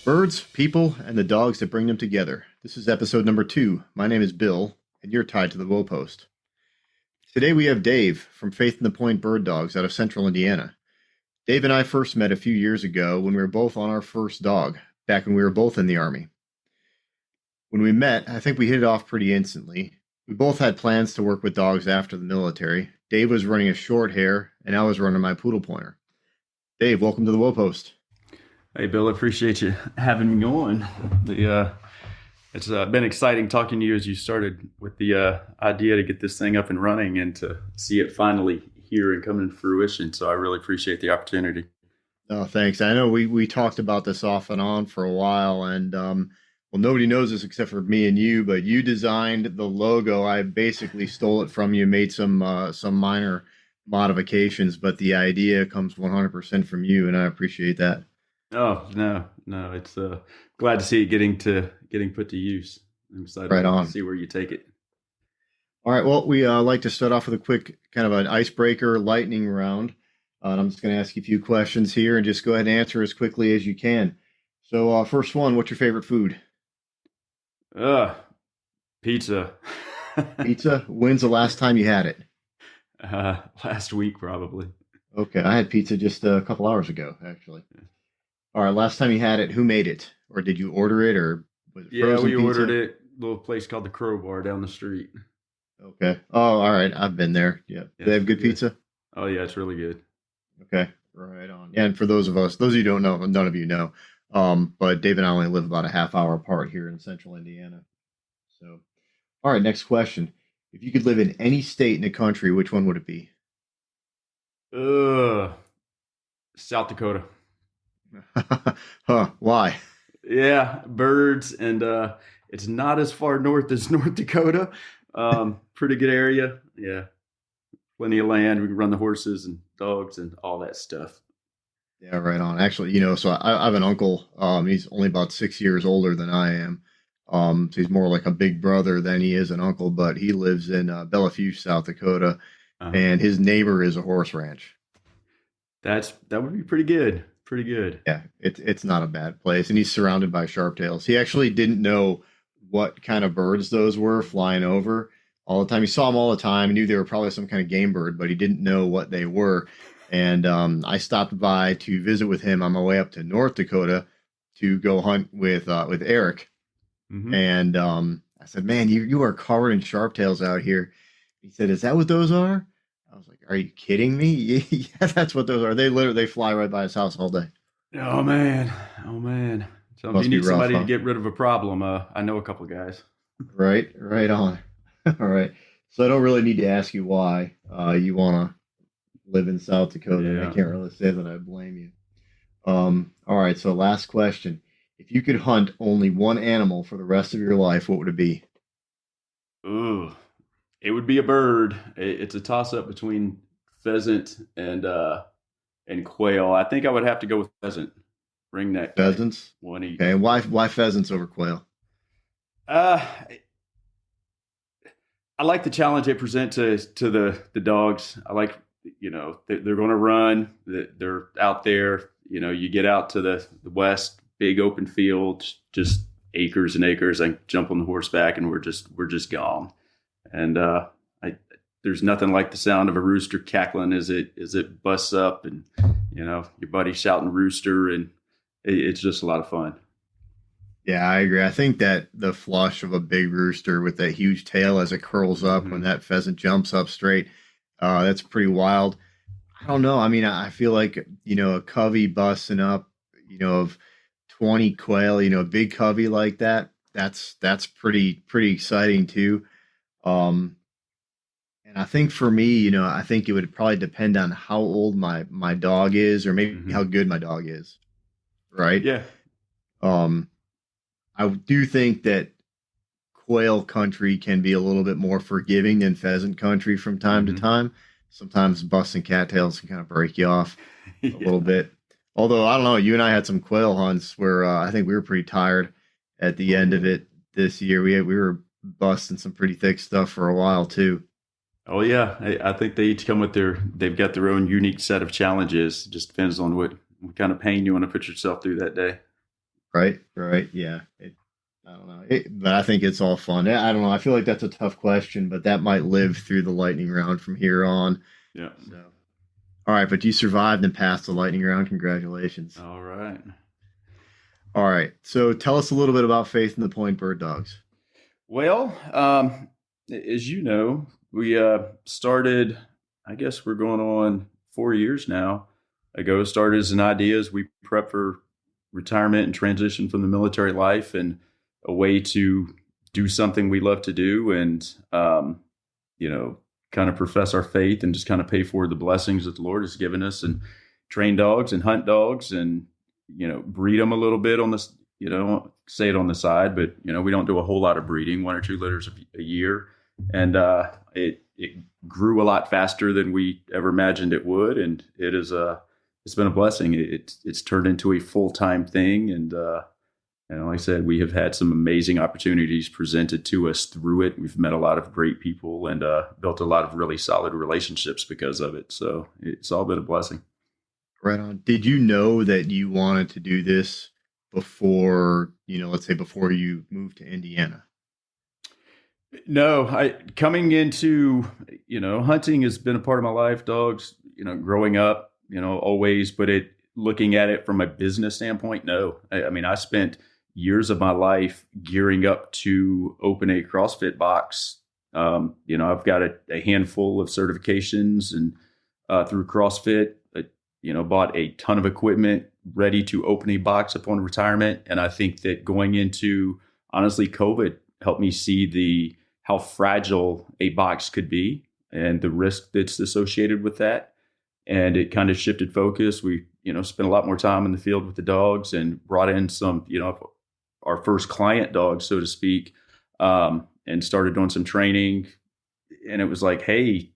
Birds, people, and the dogs that bring them together. This is episode number 2. My name is Bill, and you're tied to the Woe Post. Today we have Dave from Faith in the Point Bird Dogs out of central Indiana. Dave and I first met a few years ago when we were both on our first dog, back when we were both in the Army. When we met, I think we hit it off pretty instantly. We both had plans to work with dogs after the military. Dave was running a short hair, and I was running my poodle pointer. Dave, welcome to the Woe Post. Hey, Bill, I appreciate you having me on. It's been exciting talking to you as you started with the idea to get this thing up and running and to see it finally here and come to fruition. So I really appreciate the opportunity. Oh, thanks. I know we talked about this off and on for a while, and well, nobody knows this except for me and you, but you designed the logo. I basically stole it from you, made some minor modifications, but the idea comes 100% from you, and I appreciate that. Oh, no. It's glad to see it getting put to use. I'm excited to see where you take it. All right. Well, we like to start off with a quick kind of an icebreaker lightning round. And I'm just going to ask you a few questions here and just go ahead and answer as quickly as you can. So first one, what's your favorite food? Pizza. Pizza? When's the last time you had it? Last week, probably. Okay. I had pizza just a couple hours ago, actually. All right, last time you had it, who made it? Or did you order it, or was it frozen we pizza? ordered it. A little place called the Crowbar down the street. Okay. Oh, all right. I've been there. Yeah. Do they have good pizza? Oh, yeah, it's really good. Okay. Right on. Yeah, and for those of you who don't know, none of you know, but Dave and I only live about a half hour apart here in central Indiana. So, all right, next question. If you could live in any state in the country, which one would it be? South Dakota. Huh? Why? Yeah, birds, and it's not as far north as North Dakota. Pretty good area. Yeah, plenty of land. We can run the horses and dogs and all that stuff. Yeah, right on. Actually, so I have an uncle. He's only about 6 years older than I am. So he's more like a big brother than he is an uncle. But he lives in Bellevue, South Dakota, and his neighbor is a horse ranch. That would be pretty good. Pretty good. Yeah, it's not a bad place, and he's surrounded by sharptails. He actually didn't know what kind of birds those were flying over all the time. He saw them all the time. He knew they were probably some kind of game bird, but he didn't know what they were. And I stopped by to visit with him on my way up to North Dakota to go hunt with Eric. Mm-hmm. And I said, "Man, you are covered in sharptails out here." He said, "Is that what those are?" I was like, "Are you kidding me?" Yeah, that's what those are. They fly right by his house all day. Oh man. So if you need somebody to get rid of a problem, I know a couple of guys. Right on. All right. So I don't really need to ask you why you want to live in South Dakota. Yeah. I can't really say that I blame you. All right. So last question: if you could hunt only one animal for the rest of your life, what would it be? Ooh. It would be a bird. It's a toss-up between pheasant and quail. I think I would have to go with pheasant. Ringneck. Pheasants? One each. Okay. Why pheasants over quail? I like the challenge they present to the dogs. I like, they're going to run. They're out there. You get out to the west, big open fields, just acres and acres. I jump on the horseback and we're just gone. And there's nothing like the sound of a rooster cackling as it busts up, and your buddy shouting rooster, and it's just a lot of fun. Yeah, I agree. I think that the flush of a big rooster with that huge tail as it curls up when that pheasant jumps up straight, that's pretty wild. I don't know. I mean, I feel like a covey busting up, of 20 quail, a big covey like that. That's pretty exciting too. And I think for me, I think it would probably depend on how old my dog is, or maybe how good my dog is. Right. Yeah. I do think that quail country can be a little bit more forgiving than pheasant country from time to time. Sometimes busting cattails can kind of break you off a little bit. Although, I don't know, you and I had some quail hunts where I think we were pretty tired at the end of it this year. We were busting some pretty thick stuff for a while too. Oh yeah, I think they each come with they've got their own unique set of challenges. It just depends on what kind of pain you want to put yourself through that day. Right, right, yeah. I don't know, but I think it's all fun. I don't know. I feel like that's a tough question, but that might live through the lightning round from here on. Yeah. So, all right, but you survived and passed the lightning round. Congratulations. All right. All right, so tell us a little bit about Faith and the Point Bird Dogs. Well, as you know, we started, I guess we're going on 4 years now ago. Started as an idea as we prep for retirement and transition from the military life, and a way to do something we love to do, and you know, kind of profess our faith and just kind of pay forward the blessings that the Lord has given us, and train dogs and hunt dogs, and breed them a little bit on this. Say it on the side, but we don't do a whole lot of breeding, 1 or 2 litters a year, and it grew a lot faster than we ever imagined it would, and it's been a blessing. It's turned into a full-time thing, and like I said, we have had some amazing opportunities presented to us through it. We've met a lot of great people and built a lot of really solid relationships because of it. So it's all been a blessing. Right on. Did you know that you wanted to do this before, let's say before you moved to Indiana? No, coming into, hunting has been a part of my life, dogs, growing up, always, but looking at it from a business standpoint, no. I mean, I spent years of my life gearing up to open a CrossFit box. I've got a handful of certifications, and through CrossFit, bought a ton of equipment ready to open a box upon retirement. And I think that going into, honestly, COVID helped me see how fragile a box could be and the risk that's associated with that. And it kind of shifted focus. We, spent a lot more time in the field with the dogs, and brought in some, our first client dogs, so to speak, and started doing some training. And it was like, hey,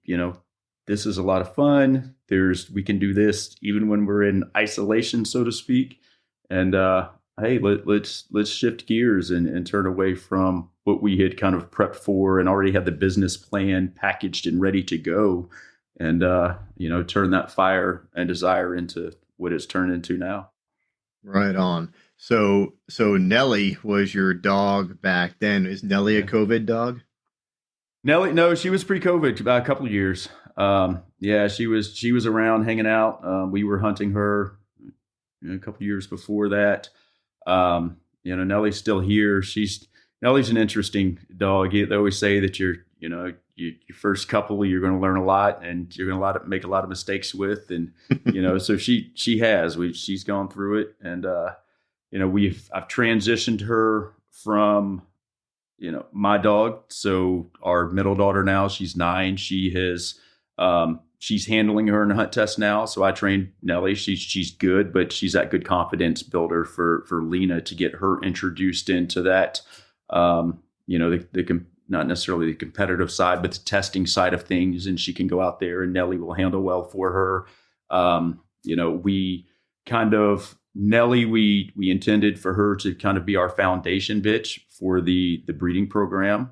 this is a lot of fun. We can do this even when we're in isolation, so to speak. And hey, let's shift gears and turn away from what we had kind of prepped for and already had the business plan packaged and ready to go, and turn that fire and desire into what it's turned into now. Right on. So Nellie was your dog back then. Is Nellie a COVID dog? Nellie, no, she was pre-COVID, about a couple of years. Yeah, she was around hanging out. We were hunting her a couple of years before that. Nellie's still here. Nellie's an interesting dog. They always say that your first couple, you're going to learn a lot, and you're going to make a lot of mistakes with. And, so she's gone through it. And, I've transitioned her from, my dog. So our middle daughter now, she's 9. She's handling her in a hunt test now. So I trained Nellie. She's good, but she's that good confidence builder for Lena to get her introduced into that, not necessarily the competitive side, but the testing side of things. And she can go out there, and Nellie will handle well for her. Nellie, we intended for her to kind of be our foundation bitch for the breeding program.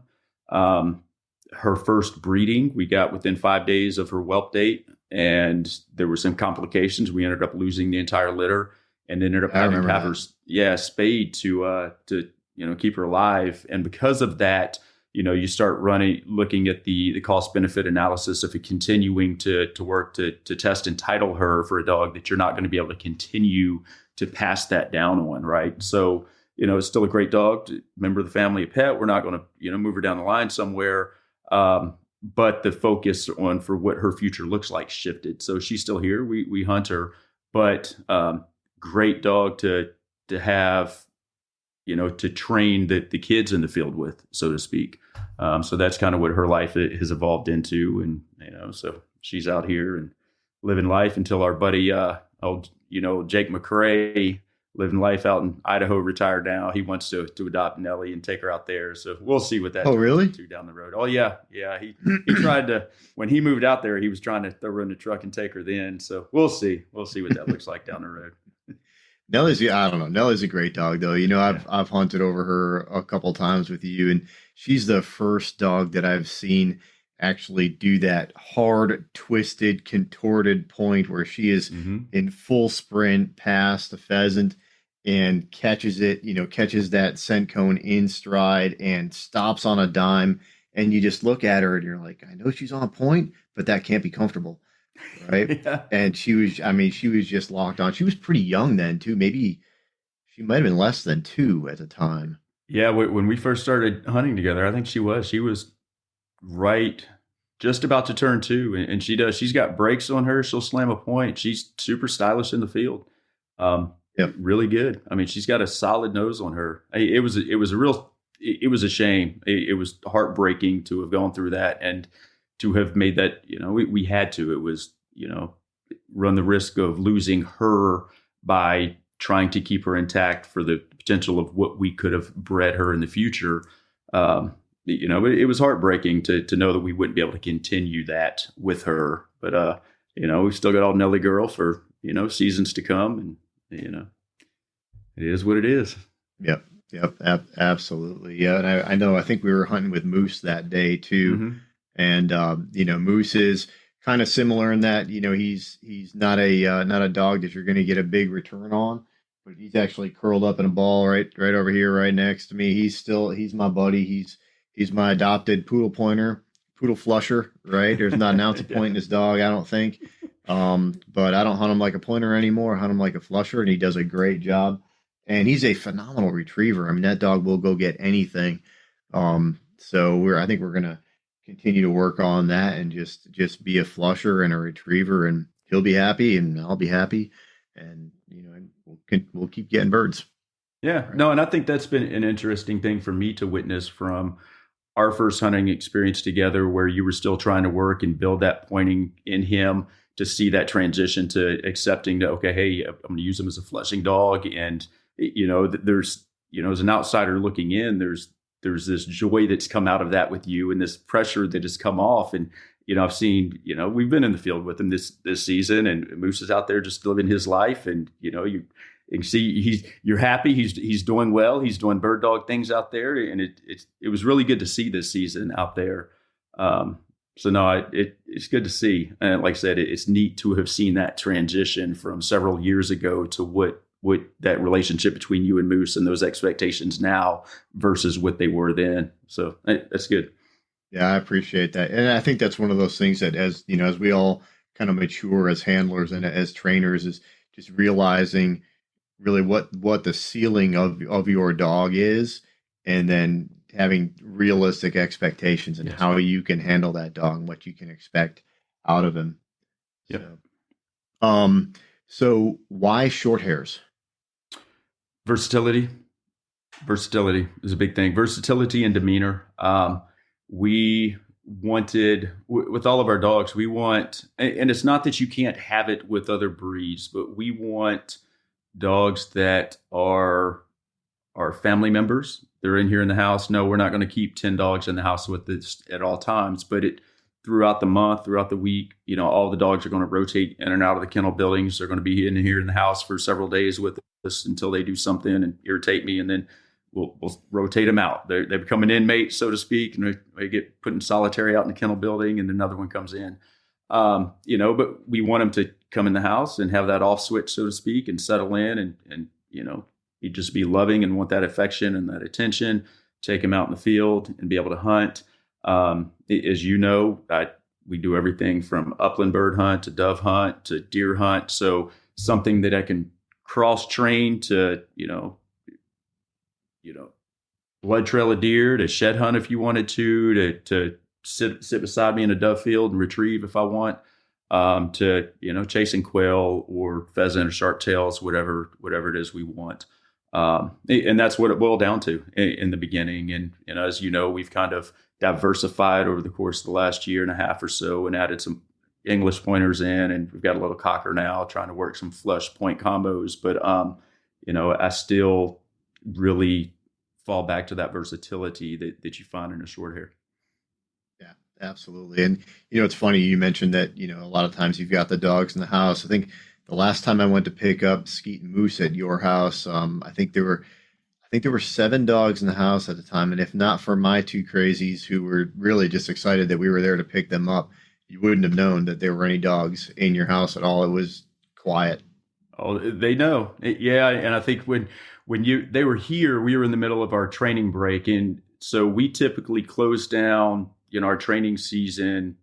Her first breeding, we got within 5 days of her whelp date, and there were some complications. We ended up losing the entire litter, and ended up having to have her, spayed to keep her alive. And because of that, you start looking at the cost benefit analysis of continuing to work to test and title her for a dog that you're not going to be able to continue to pass that down on, right? So, it's still a great dog, member of the family, a pet. We're not going to, move her down the line somewhere. But the focus on for what her future looks like shifted. So she's still here. We hunt her, but great dog to have, to train the kids in the field with, so to speak. So that's kind of what her life has evolved into. And, so she's out here and living life until our buddy, Jake McCrae, living life out in Idaho, retired now. He wants to adopt Nellie and take her out there. So we'll see what that turns into down the road. Oh yeah. Yeah. He tried to, when he moved out there, he was trying to throw her in the truck and take her then. So we'll see what that looks like down the road. I don't know. Nellie's a great dog though. I've hunted over her a couple times with you, and she's the first dog that I've seen actually do that hard, twisted, contorted point where she is in full sprint past the pheasant. and catches it, catches that scent cone in stride and stops on a dime. And you just look at her and you're like, I know she's on point, but that can't be comfortable. Right. Yeah. And I mean, she was just locked on. She was pretty young then, too. Maybe she might have been less than 2 at the time. Yeah, when we first started hunting together, I think she was right just about to turn 2, and she's got brakes on her. She'll slam a point. She's super stylish in the field. um Yep. Really good. I mean, she's got a solid nose on her. It was a shame. It was heartbreaking to have gone through that and to have made that. We had to. It was, run the risk of losing her by trying to keep her intact for the potential of what we could have bred her in the future. It was heartbreaking to know that we wouldn't be able to continue that with her. But we've still got old Nelly Girl for seasons to come, and it is what it is. Yep. Yep. Absolutely. Yeah. And I know, I think we were hunting with Moose that day too. Mm-hmm. And, Moose is kind of similar in that, he's not a dog that you're going to get a big return on, but he's actually curled up in a ball right over here, right next to me. He's my buddy. He's my adopted poodle flusher, right? There's not an ounce of point in this dog, I don't think. But I don't hunt him like a pointer anymore. I hunt him like a flusher, and he does a great job. And he's a phenomenal retriever. I mean, that dog will go get anything. So I think we're gonna continue to work on that and just be a flusher and a retriever, and he'll be happy, and I'll be happy, and and we'll keep getting birds. Yeah, Right. no, and I think that's been an interesting thing for me to witness from our first hunting experience together, where you were still trying to work and build that pointing in him, to see that transition to accepting that, okay, hey, I'm going to use him as a flushing dog. And, there's, as an outsider looking in, there's this joy that's come out of that with you, and this pressure that has come off. And, I've seen, we've been in the field with him this season, and Moose is out there just living his life. And, you can see you're happy. He's doing well. He's doing bird dog things out there. And it was really good to see this season out there. So no, it's good to see. And like I said, it's neat to have seen that transition from several years ago to what that relationship between you and Moose and those expectations now versus what they were then. So that's good. Yeah, I appreciate that. And I think that's one of those things that, as as we all kind of mature as handlers and as trainers, is just realizing really what the ceiling of your dog is, and then having realistic expectations and Yes. how you can handle that dog and what you can expect out of him. Yep. So why short hairs? Versatility. Versatility is a big thing. Versatility and demeanor. We wanted, with all of our dogs, we want, and it's not that you can't have it with other breeds, but we want dogs that are family members. They're in here in the house. No, we're not going to keep 10 dogs in the house with us at all times, but throughout the month, throughout the week, all the dogs are going to rotate in and out of the kennel buildings. They're going to be in here in the house for several days with us until they do something and irritate me, and then we'll rotate them out. They become an inmate, so to speak, and they get put in solitary out in the kennel building, and another one comes in. But we want them to come in the house and have that off switch, so to speak, and settle in, and you just be loving and want that affection and that attention. Take them out in the field and be able to hunt. As we do everything from upland bird hunt to dove hunt to deer hunt. So something that I can cross train to, blood trail a deer, to shed hunt if you wanted to sit beside me in a dove field and retrieve if I want, to chasing quail or pheasant or sharp tails, whatever it is we want. And that's what it boiled down to in the beginning. And as we've kind of diversified over the course of the last year and a half or so, and added some English pointers in, and we've got a little cocker now, trying to work some flush point combos. But I still really fall back to that versatility that you find in a short hair. Yeah, absolutely. And it's funny you mentioned that a lot of times you've got the dogs in the house. I think the last time I went to pick up Skeet and Moose at your house, I think there were 7 dogs in the house at the time, and if not for my 2 crazies who were really just excited that we were there to pick them up, you wouldn't have known that there were any dogs in your house at all. It was quiet. Oh, they know. Yeah, and I think when you they were here, we were in the middle of our training break, and so we typically close down, our training season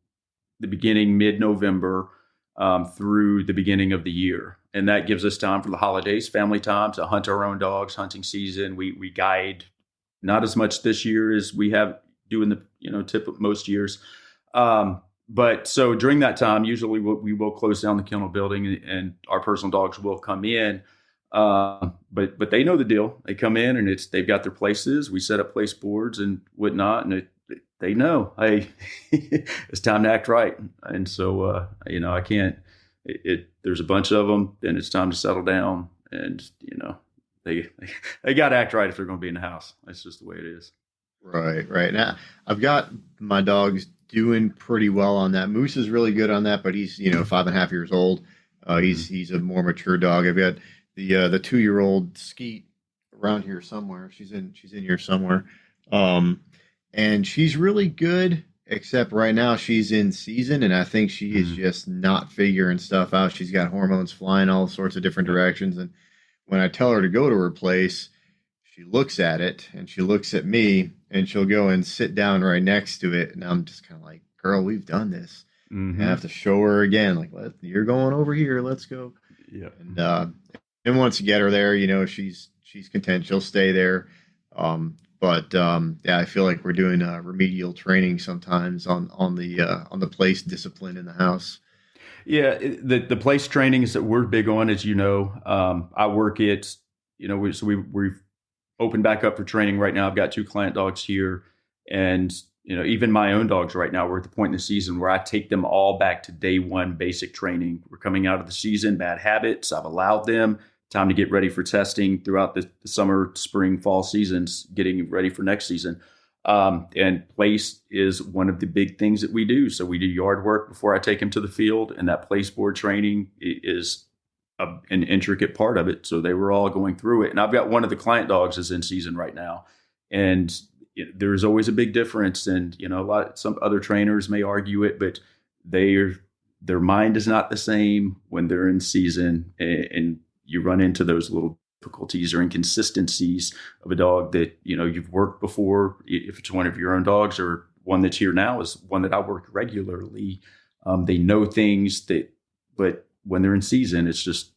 the beginning mid-November through the beginning of the year, and that gives us time for the holidays, family time to hunt our own dogs. Hunting season, we guide not as much this year as we have doing the tip of most years. But so during that time, usually we will close down the kennel building and our personal dogs will come in. But they know the deal. They come in and they've got their places. We set up place boards and whatnot, and they know, hey, it's time to act right. And so I can't. There's a bunch of them, and it's time to settle down. And they got to act right if they're going to be in the house. That's just the way it is. Right, right. Now I've got my dogs doing pretty well on that. Moose is really good on that, but he's 5.5 years old. He's a more mature dog. I've got the 2-year-old Skeet around here somewhere. She's in here somewhere, and she's really good. Except right now she's in season, and I think she is just not figuring stuff out. She's got hormones flying all sorts of different directions, and when I tell her to go to her place, she looks at it and she looks at me and she'll go and sit down right next to it. And I'm just kind of like, girl, we've done this. I have to show her again, like, you're going over here. Let's go. Yeah. And once you get her there, she's content. She'll stay there. Yeah, I feel like we're doing remedial training sometimes on the place discipline in the house. Yeah. The place trainings that we're big on, as I work at, we've opened back up for training right now. I've got 2 client dogs here, and even my own dogs right now, we're at the point in the season where I take them all back to day 1 basic training. We're coming out of the season, bad habits. I've allowed them time to get ready for testing throughout the summer, spring, fall seasons, getting ready for next season. And place is one of the big things that we do. So we do yard work before I take them to the field, and that place board training is an intricate part of it. So they were all going through it. And I've got one of the client dogs is in season right now. And there's always a big difference. And, some other trainers may argue it, but their mind is not the same when they're in season. And you run into those little difficulties or inconsistencies of a dog that, you've worked before. If it's one of your own dogs, or one that's here now is one that I work regularly. They know things but when they're in season, it's just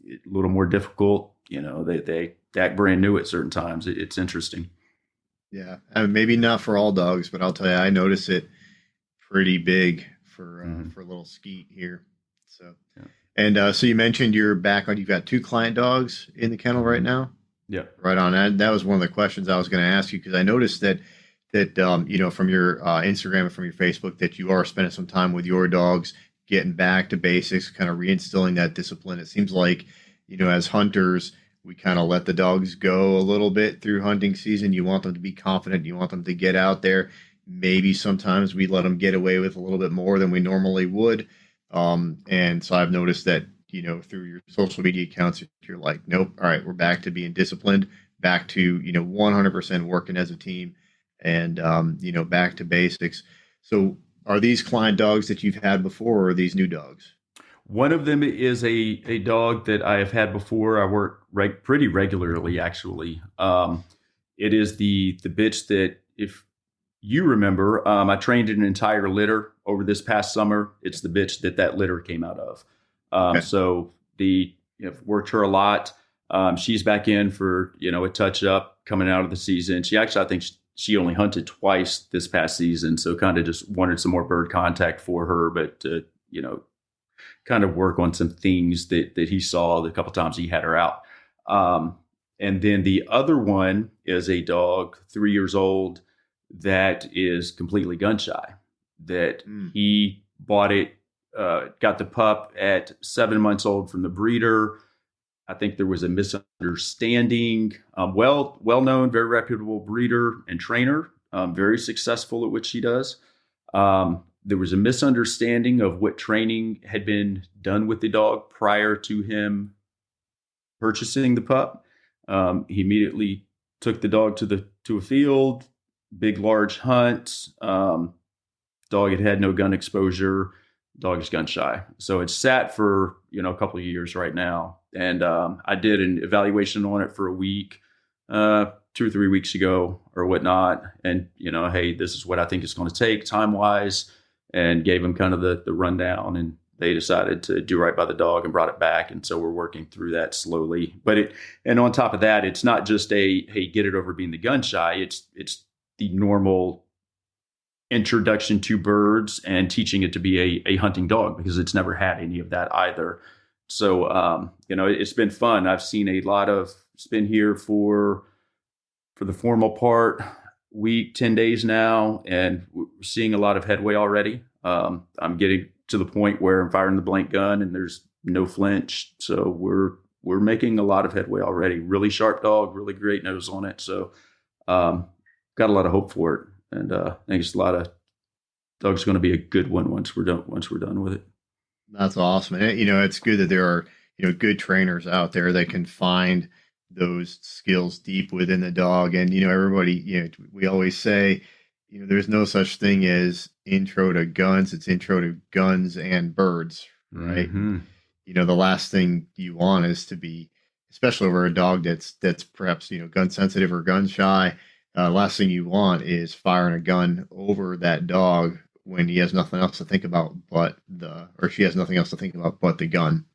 a little more difficult. They act brand new at certain times. It's interesting. Yeah, maybe not for all dogs, but I'll tell you, I notice it pretty big for little Skeet here. So, yeah. And so you mentioned you've got 2 client dogs in the kennel right now. Yeah, right on. That was one of the questions I was going to ask you, because I noticed that from your Instagram and from your Facebook that you are spending some time with your dogs, getting back to basics, kind of reinstilling that discipline. It seems like, as hunters, we kind of let the dogs go a little bit through hunting season. You want them to be confident. You want them to get out there. Maybe sometimes we let them get away with a little bit more than we normally would. And so I've noticed that, through your social media accounts, you're like, nope, all right, we're back to being disciplined, back to, 100% working as a team, and, back to basics. So are these client dogs that you've had before, or are these new dogs? One of them is a dog that I have had before. I work pretty regularly, actually. It is the bitch that, if you remember, I trained an entire litter over this past summer. It's the bitch that litter came out of. Okay. So worked her a lot. She's back in for, a touch up coming out of the season. I think she only hunted twice this past season. So kind of just wanted some more bird contact for her, but, kind of work on some things that he saw the couple times he had her out. And then the other one is a dog, 3 years old, that is completely gun shy. That he bought it, got the pup at 7 months old from the breeder. I think there was a misunderstanding. Well-known, very reputable breeder and trainer, very successful at what she does. There was a misunderstanding of what training had been done with the dog prior to him purchasing the pup. He immediately took the dog to a field, big, large hunt. Dog had no gun exposure. dog is gun shy. So it's sat for, a couple of years right now. And I did an evaluation on it for a week, 2 or 3 weeks ago or whatnot. And, hey, this is what I think it's going to take time wise, and gave them kind of the rundown, and they decided to do right by the dog and brought it back. And so we're working through that slowly. And on top of that, it's not just hey, get it over being the gun shy. It's the normal introduction to birds and teaching it to be a hunting dog, because it's never had any of that either. So, it's been fun. I've seen it's been here for the formal part, week, 10 days now, and we're seeing a lot of headway already. I'm getting to the point where I'm firing the blank gun and there's no flinch. So we're making a lot of headway already. Really sharp dog, really great nose on it. So, got a lot of hope for it. And I think it's dog's going to be a good one once we're done with it. That's awesome. And, it's good that there are, good trainers out there that can find those skills deep within the dog. And, everybody, we always say, there's no such thing as intro to guns. It's intro to guns and birds, right? Mm-hmm. The last thing you want is to be, especially over a dog that's perhaps, gun sensitive or gun shy. Last thing you want is firing a gun over that dog when he has nothing else to think about or she has nothing else to think about but the gun.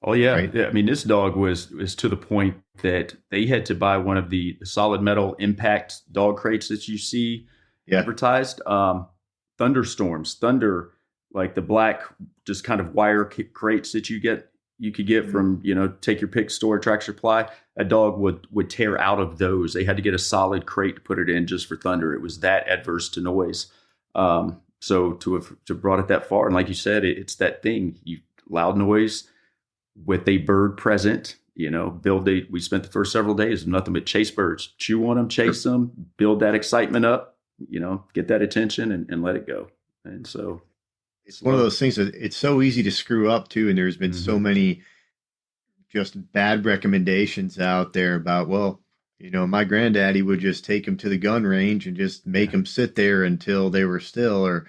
Oh yeah. Right? I mean, this dog was to the point that they had to buy one of the solid metal impact dog crates that you see advertised. Thunderstorms, like the black, just kind of wire crates that you could get from, take your pick store, Tractor Supply. A dog would tear out of those. They had to get a solid crate to put it in just for thunder. It was that adverse to noise. So to have brought it that far, and like you said, it's that thing, loud noise with a bird present, we spent the first several days nothing but chase birds, chew on them, chase them, build that excitement up, get that attention and let it go. And so it's one of those things that it's so easy to screw up too. And there's been so many just bad recommendations out there about, my granddaddy would just take him to the gun range and just make him sit there until they were still, or,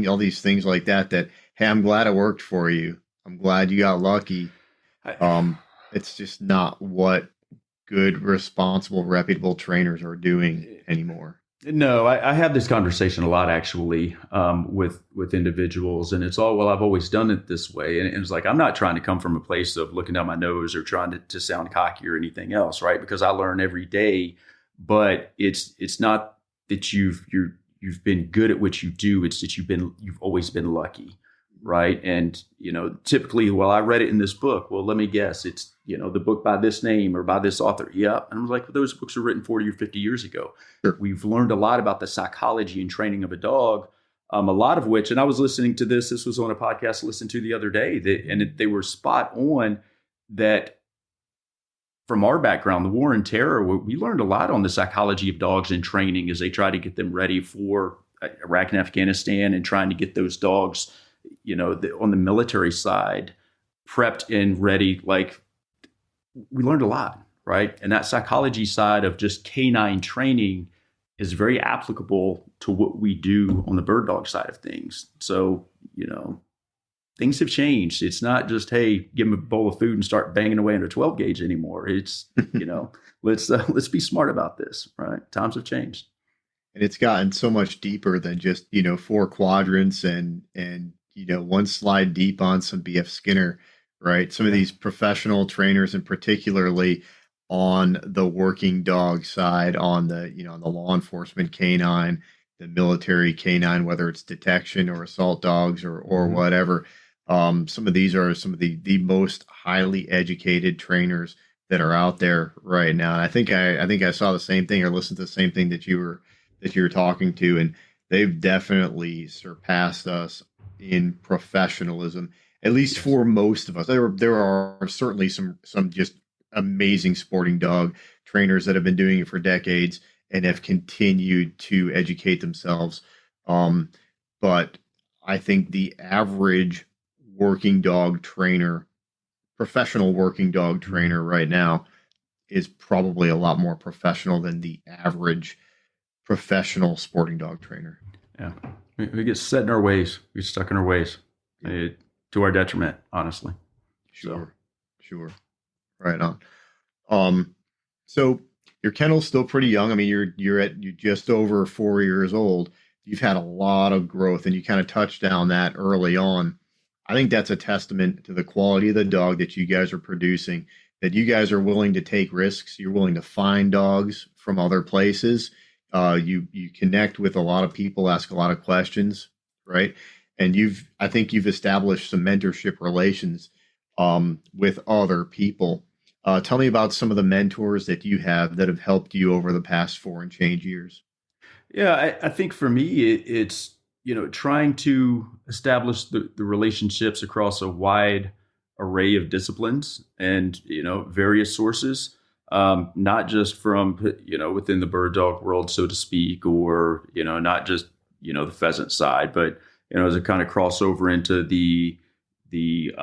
all these things like that, hey, I'm glad it worked for you. I'm glad you got lucky. It's just not what good, responsible, reputable trainers are doing anymore. No, I have this conversation a lot actually with individuals, and it's all, I've always done it this way. And it's like, I'm not trying to come from a place of looking down my nose or trying to sound cocky or anything else, right? Because I learn every day, but it's not that you've been good at what you do. It's that you've always been lucky, right? And, typically, I read it in this book. Well, let me guess, it's, the book by this name or by this author. Yeah. And I was like, those books were written 40 or 50 years ago. Sure. We've learned a lot about the psychology and training of a dog, a lot of which, and I was listening to this was on a podcast I listened to the other day, they were spot on that from our background, the war and terror, we learned a lot on the psychology of dogs in training as they try to get them ready for Iraq and Afghanistan, and trying to get those dogs, on the military side, prepped and ready. Like, we learned a lot, right? And that psychology side of just canine training is very applicable to what we do on the bird dog side of things. So, things have changed. It's not just, hey, give them a bowl of food and start banging away in a 12 gauge anymore. It's, let's be smart about this, right? Times have changed. And it's gotten so much deeper than just, 4 quadrants and one slide deep on some BF Skinner, right? Some of these professional trainers, and particularly on the working dog side, on the, the law enforcement canine, the military canine, whether it's detection or assault dogs or whatever. Some of these are some of the most highly educated trainers that are out there right now. And I think I saw the same thing or listened to the same thing that you were talking to, and they've definitely surpassed us in professionalism, at least for most of us. There are certainly some just amazing sporting dog trainers that have been doing it for decades and have continued to educate themselves. But I think the average working dog trainer, professional working dog trainer right now, is probably a lot more professional than the average professional sporting dog trainer. Yeah. We get set in our ways. We get stuck in our ways, to our detriment, honestly. So Sure, sure. Right on. Um, so your kennel's still pretty young. I mean, you're just over 4 years old. You've had a lot of growth, and you kind of touched down that early on. I think that's a testament to the quality of the dog that you guys are producing, that you guys are willing to take risks. You're willing to find dogs from other places. You connect with a lot of people, ask a lot of questions, right? And I think you've established some mentorship relations with other people. Tell me about some of the mentors that you have that have helped you over the past four and change years. yeah, I think for me, it's trying to establish the relationships across a wide array of disciplines and various sources, not just from within the bird dog world, so to speak, or not just the pheasant side, but as a kind of crossover into the the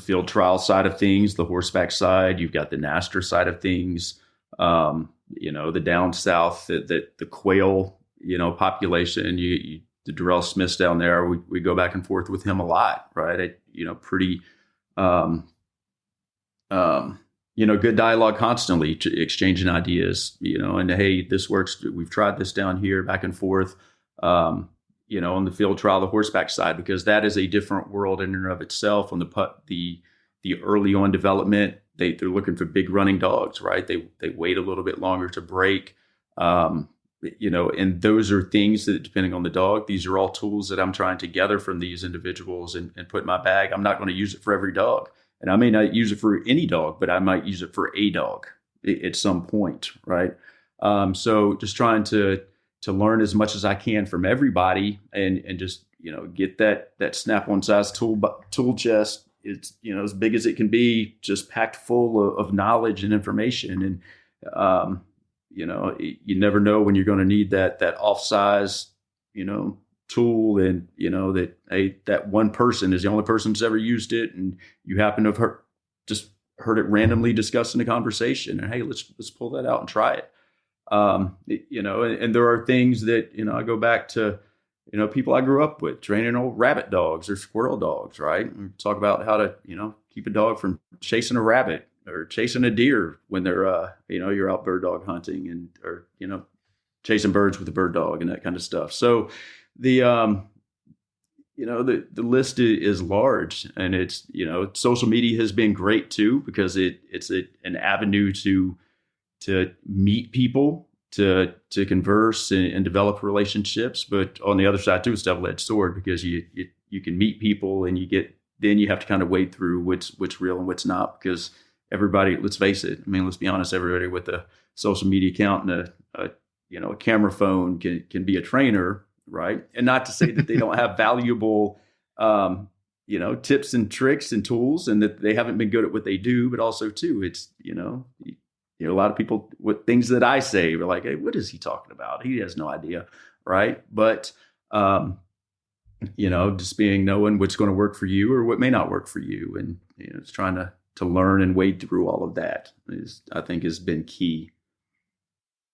field trial side of things, the horseback side. You've got the Naster side of things. The down south, the quail, population. The Darrell Smiths down there. We go back and forth with him a lot, right? Pretty, um, good dialogue constantly, exchanging ideas, and hey, this works. We've tried this down here, back and forth. On the field trial, the horseback side, because that is a different world in and of itself. On the early on development, they're looking for big running dogs, right? They wait a little bit longer to break, and those are things that, depending on the dog, these are all tools that I'm trying to gather from these individuals and put in my bag. I'm not going to use it for every dog, and I may not use it for any dog, but I might use it for a dog at some point, right? So just trying to learn as much as I can from everybody, and just get that snap-on size tool chest. It's as big as it can be, just packed full of knowledge and information. And you never know when you're going to need that off-size tool, and that one person is the only person who's ever used it, and you happen to have heard it randomly discussed in a conversation, and hey, let's pull that out and try it. And there are things that, I go back to, people I grew up with training old rabbit dogs or squirrel dogs, right? We talk about how to, keep a dog from chasing a rabbit or chasing a deer when they're, you're out bird dog hunting, or chasing birds with a bird dog and that kind of stuff. So the, the list is large, and it's, social media has been great too, because it's an avenue to meet people, to converse and develop relationships. But on the other side too, it's a double-edged sword, because you can meet people, and then you have to kind of wade through what's real and what's not, because everybody, let's face it, I mean, let's be honest, everybody with a social media account and a camera phone can be a trainer, right? And not to say that they don't have valuable tips and tricks and tools, and that they haven't been good at what they do, but also too, it's a lot of people, with things that I say, are like, hey, what is he talking about? He has no idea, right? But just knowing what's going to work for you or what may not work for you, and it's trying to learn and wade through all of that I think has been key.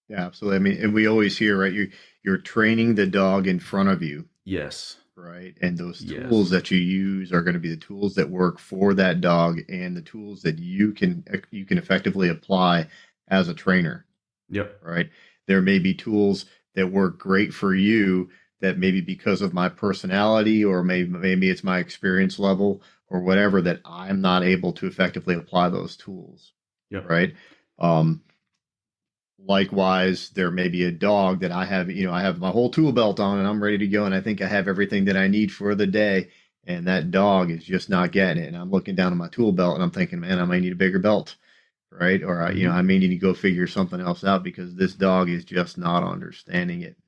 Yeah, absolutely. I mean, and we always hear, right? You're training the dog in front of you, Yes. right? And those Yes. tools that you use are going to be the tools that work for that dog, and the tools that you can effectively apply as a trainer, Yep. right? There may be tools that work great for you that maybe because of my personality, or maybe it's my experience level or whatever, that I'm not able to effectively apply those tools, Yep. right? Um, Likewise, there may be a dog that I have, I have my whole tool belt on and I'm ready to go, and I think I have everything that I need for the day. And that dog is just not getting it. And I'm looking down at my tool belt and I'm thinking, man, I might need a bigger belt, right? Or, Mm-hmm. I may need to go figure something else out, because this dog is just not understanding it.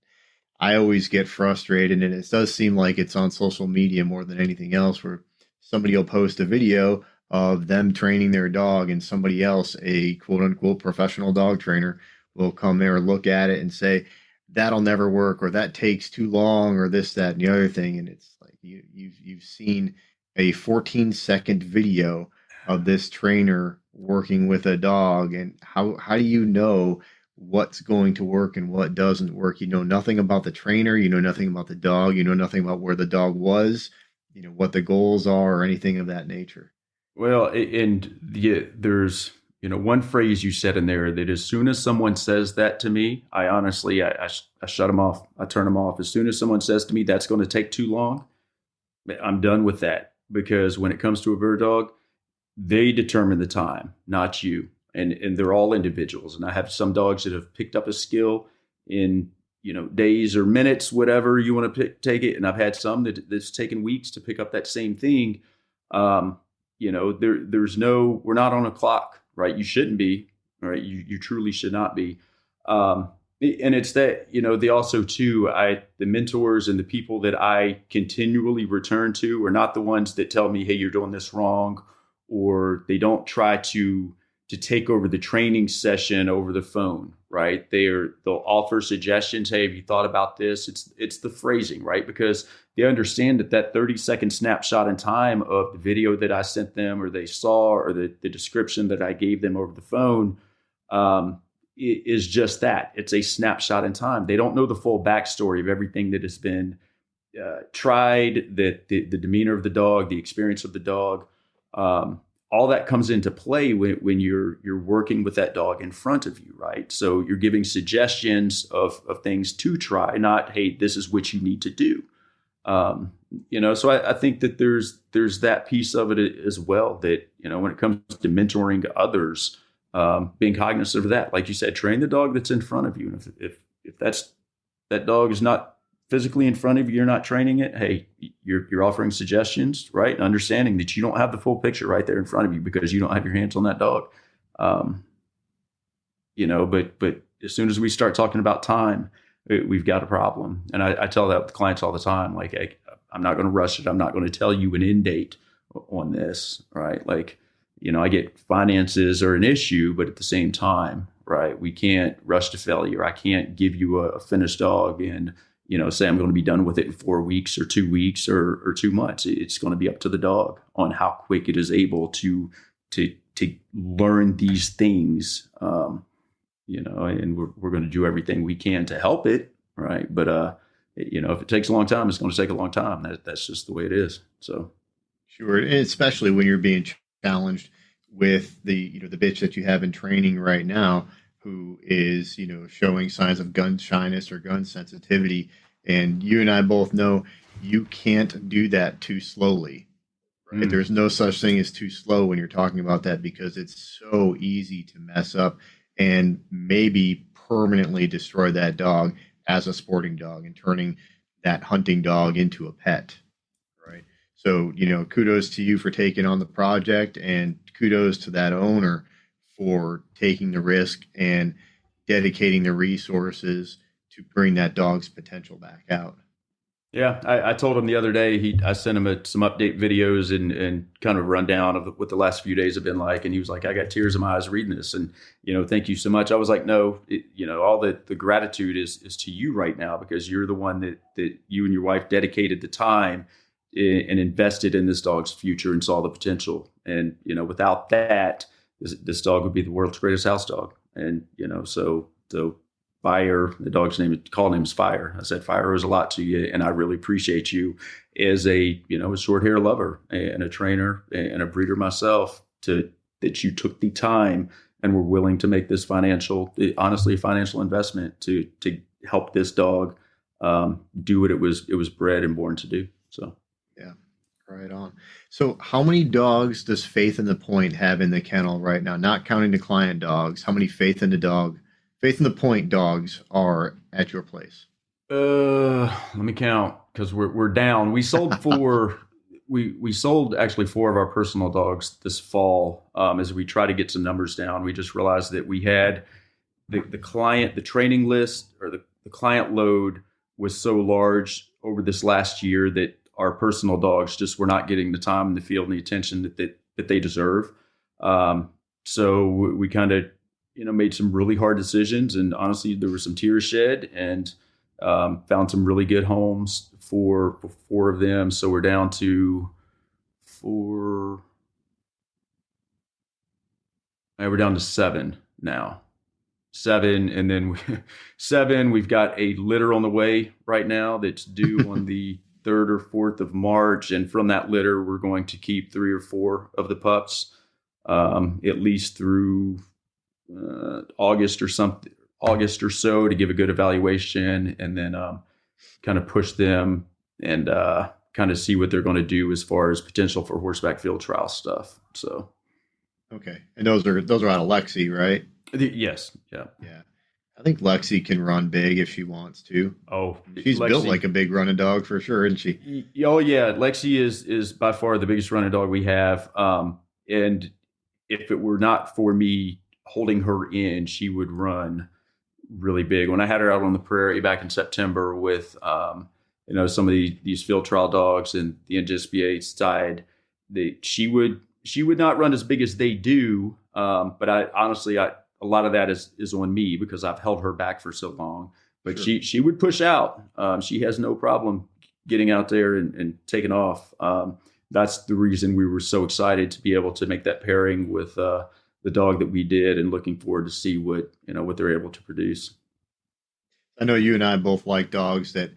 I always get frustrated, and it does seem like it's on social media more than anything else, where somebody will post a video of them training their dog, and somebody else, a quote unquote professional dog trainer, will come there and look at it and say, that'll never work, or that takes too long, or this, that, and the other thing. And it's like you've seen a 14-second video of this trainer working with a dog, and how do you know what's going to work and what doesn't work. You know nothing about the trainer, you know nothing about the dog, you know nothing about where the dog was, you know what the goals are or anything of that nature. Well, there's one phrase you said in there that as soon as someone says that to me, I honestly I shut them off. I turn them off. As soon as someone says to me that's going to take too long, I'm done with that, because when it comes to a bird dog, they determine the time, not you. And they're all individuals. And I have some dogs that have picked up a skill in days or minutes, whatever you want to take it. And I've had some that's taken weeks to pick up that same thing. There's no, we're not on a clock, right? You shouldn't be, right? You truly should not be. And it's that, they also too, the mentors and the people that I continually return to are not the ones that tell me, hey, you're doing this wrong, or they don't try to take over the training session over the phone, right? They'll offer suggestions. Hey, have you thought about this? It's the phrasing, right? Because they understand that 30-second snapshot in time of the video that I sent them, or they saw, or the description that I gave them over the phone, is just that. It's a snapshot in time. They don't know the full backstory of everything that has been tried, that the demeanor of the dog, the experience of the dog. All that comes into play when you're working with that dog in front of you, right? So you're giving suggestions of things to try, not, hey, this is what you need to do. So I think that there's that piece of it as well, that, when it comes to mentoring others, being cognizant of that, like you said, train the dog that's in front of you. And if that dog is not physically in front of you, you're not training it, hey, you're offering suggestions, right? And understanding that you don't have the full picture right there in front of you because you don't have your hands on that dog. But as soon as we start talking about time, we've got a problem. And I tell that with clients all the time, like, hey, I'm not going to rush it. I'm not going to tell you an end date on this, right? Like, I get finances are an issue, but at the same time, right, we can't rush to failure. I can't give you a finished dog and say I'm going to be done with it in 4 weeks or 2 weeks or 2 months. It's going to be up to the dog on how quick it is able to learn these things, and we're going to do everything we can to help it, right? But if it takes a long time, it's going to take a long time. That's just the way it is. So, Sure, and especially when you're being challenged with the bitch that you have in training right now, who is showing signs of gun shyness or gun sensitivity, and you and I both know you can't do that too slowly, right? There's no such thing as too slow when you're talking about that, because it's so easy to mess up and maybe permanently destroy that dog as a sporting dog and turning that hunting dog into a pet, right? So, kudos to you for taking on the project, and kudos to that owner for taking the risk and dedicating the resources to bring that dog's potential back out. Yeah, I told him the other day, I sent him some update videos and kind of rundown of what the last few days have been like. And he was like, I got tears in my eyes reading this. And, thank you so much. I was like, no, all the gratitude is to you right now, because you're the one that you and your wife dedicated the time and invested in this dog's future and saw the potential. And, without that, this dog would be the world's greatest house dog. And, so Fire, the dog's call name is Fire. I said, Fire owes a lot to you, and I really appreciate you as a short hair lover and a trainer and a breeder myself, that you took the time and were willing to make this honestly, a financial investment to help this dog do what it was bred and born to do. So, yeah, right on. So how many dogs does Faith in the Point have in the kennel right now? Not counting the client dogs, how many Faith in the Point dogs are at your place? Let me count, because we're down. We sold we sold actually 4 of our personal dogs this fall. As we try to get some numbers down, we just realized that we had the training list, or the client load was so large over this last year that our personal dogs just were not getting the time in the field and the attention that they deserve. So we kind of made some really hard decisions, and honestly, there were some tears shed, and found some really good homes for 4 of them. So we're down to 4. We're down to 7 now. 7, and then 7. We've got a litter on the way right now that's due on the 3rd or 4th of March, and from that litter, we're going to keep 3 or 4 of the pups, at least through August or so, to give a good evaluation, and then kind of push them and kind of see what they're going to do as far as potential for horseback field trial stuff. So, okay, and those are out of Lexi, right? Yes, yeah. I think Lexi can run big if she wants to. Oh, she's built like a big running dog for sure, isn't she? Oh yeah, Lexi is by far the biggest running dog we have. And if it were not for me holding her in, she would run really big. When I had her out on the prairie back in September with some of these field trial dogs and the NJSBA side, she would not run as big as they do. But I honestly, a lot of that is on me because I've held her back for so long. But sure, she would push out. She has no problem getting out there and taking off. That's the reason we were so excited to be able to make that pairing with the dog that we did, and looking forward to see what they're able to produce. I know you and I both like dogs that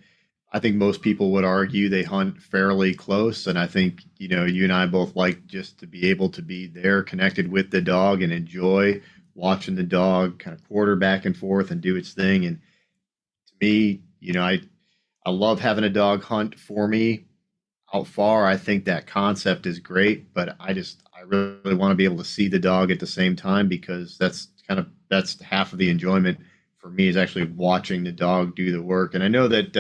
I think most people would argue they hunt fairly close. And I think, you and I both like just to be able to be there connected with the dog and enjoy watching the dog kind of quarter back and forth and do its thing. And to me, I love having a dog hunt for me out far. I think that concept is great, but I really want to be able to see the dog at the same time, because that's half of the enjoyment for me, is actually watching the dog do the work. And I know that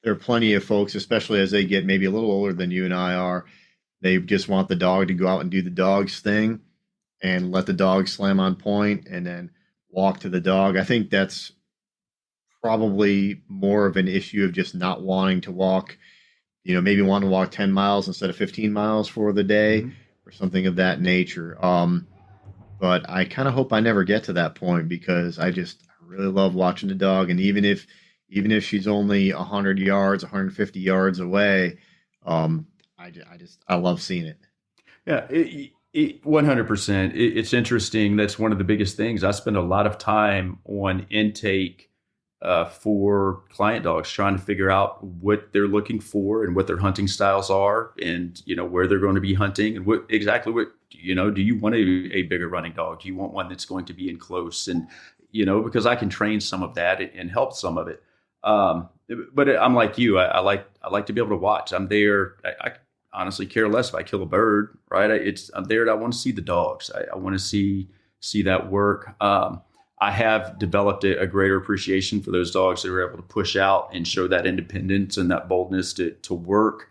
there are plenty of folks, especially as they get maybe a little older than you and I are, they just want the dog to go out and do the dog's thing and let the dog slam on point and then walk to the dog. I think that's probably more of an issue of just not wanting to walk, maybe wanting to walk 10 miles instead of 15 miles for the day, or something of that nature. But I kind of hope I never get to that point, because I really love watching the dog. And even if she's only 100 yards, 150 yards away, I love seeing it. Yeah, 100%. It's interesting. That's one of the biggest things. I spend a lot of time on intake for client dogs, trying to figure out what they're looking for and what their hunting styles are, and where they're going to be hunting, and what do you want a bigger running dog? Do you want one that's going to be in close? And because I can train some of that and help some of it. But I'm like you. I like to be able to watch. I'm there. I honestly care less if I kill a bird, right? I'm there. I want to see the dogs. I want to see that work. I have developed a greater appreciation for those dogs that are able to push out and show that independence and that boldness to work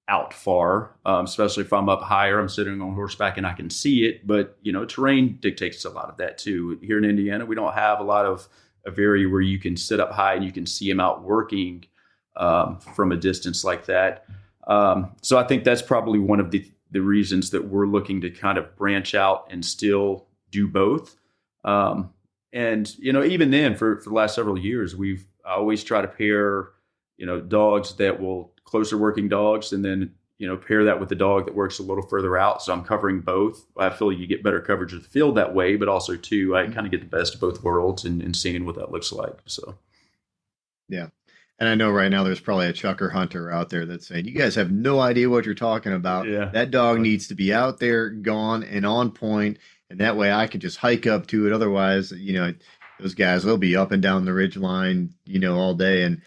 out far, especially if I'm up higher. I'm sitting on horseback and I can see it, but terrain dictates a lot of that too. Here in Indiana, we don't have a lot of area where you can sit up high and you can see them out working from a distance like that. So I think that's probably one of the reasons that we're looking to kind of branch out and still do both. And even then, for the last several years, we've always tried to pair, dogs that will closer working dogs, and then pair that with the dog that works a little further out. So I'm covering both. I feel you get better coverage of the field that way, but also too, I kind of get the best of both worlds and seeing what that looks like. So, yeah. And I know right now there's probably a chucker hunter out there that's saying, you guys have no idea what you're talking about. Yeah. That dog needs to be out there, gone and on point. And that way I can just hike up to it. Otherwise, those guys, they'll be up and down the ridge line, all day and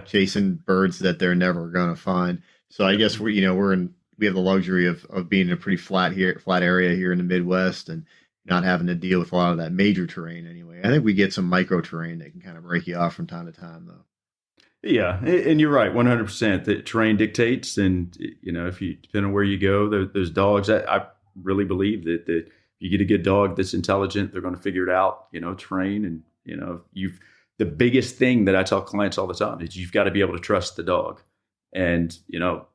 chasing birds that they're never going to find. So I guess we have the luxury of being in a pretty flat area here in the Midwest and not having to deal with a lot of that major terrain anyway. I think we get some micro terrain that can kind of break you off from time to time, though. Yeah, and you're right, 100%. The terrain dictates, and if you depending on where you go, those dogs. I really believe that if you get a good dog that's intelligent, they're going to figure it out. Terrain, and the biggest thing that I tell clients all the time is you've got to be able to trust the dog. And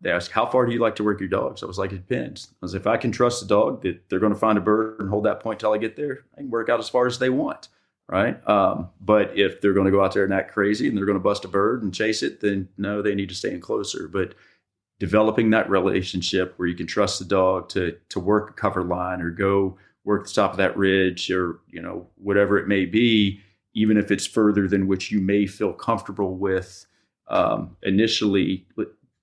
they ask, how far do you like to work your dogs? I was like, it depends. I was, if I can trust the dog that they're going to find a bird and hold that point till I get there, I can work out as far as they want. Right. But if they're going to go out there and act crazy and they're going to bust a bird and chase it, then no, they need to stay in closer. But developing that relationship where you can trust the dog to work a cover line or go work the top of that ridge or, whatever it may be, even if it's further than which you may feel comfortable with initially,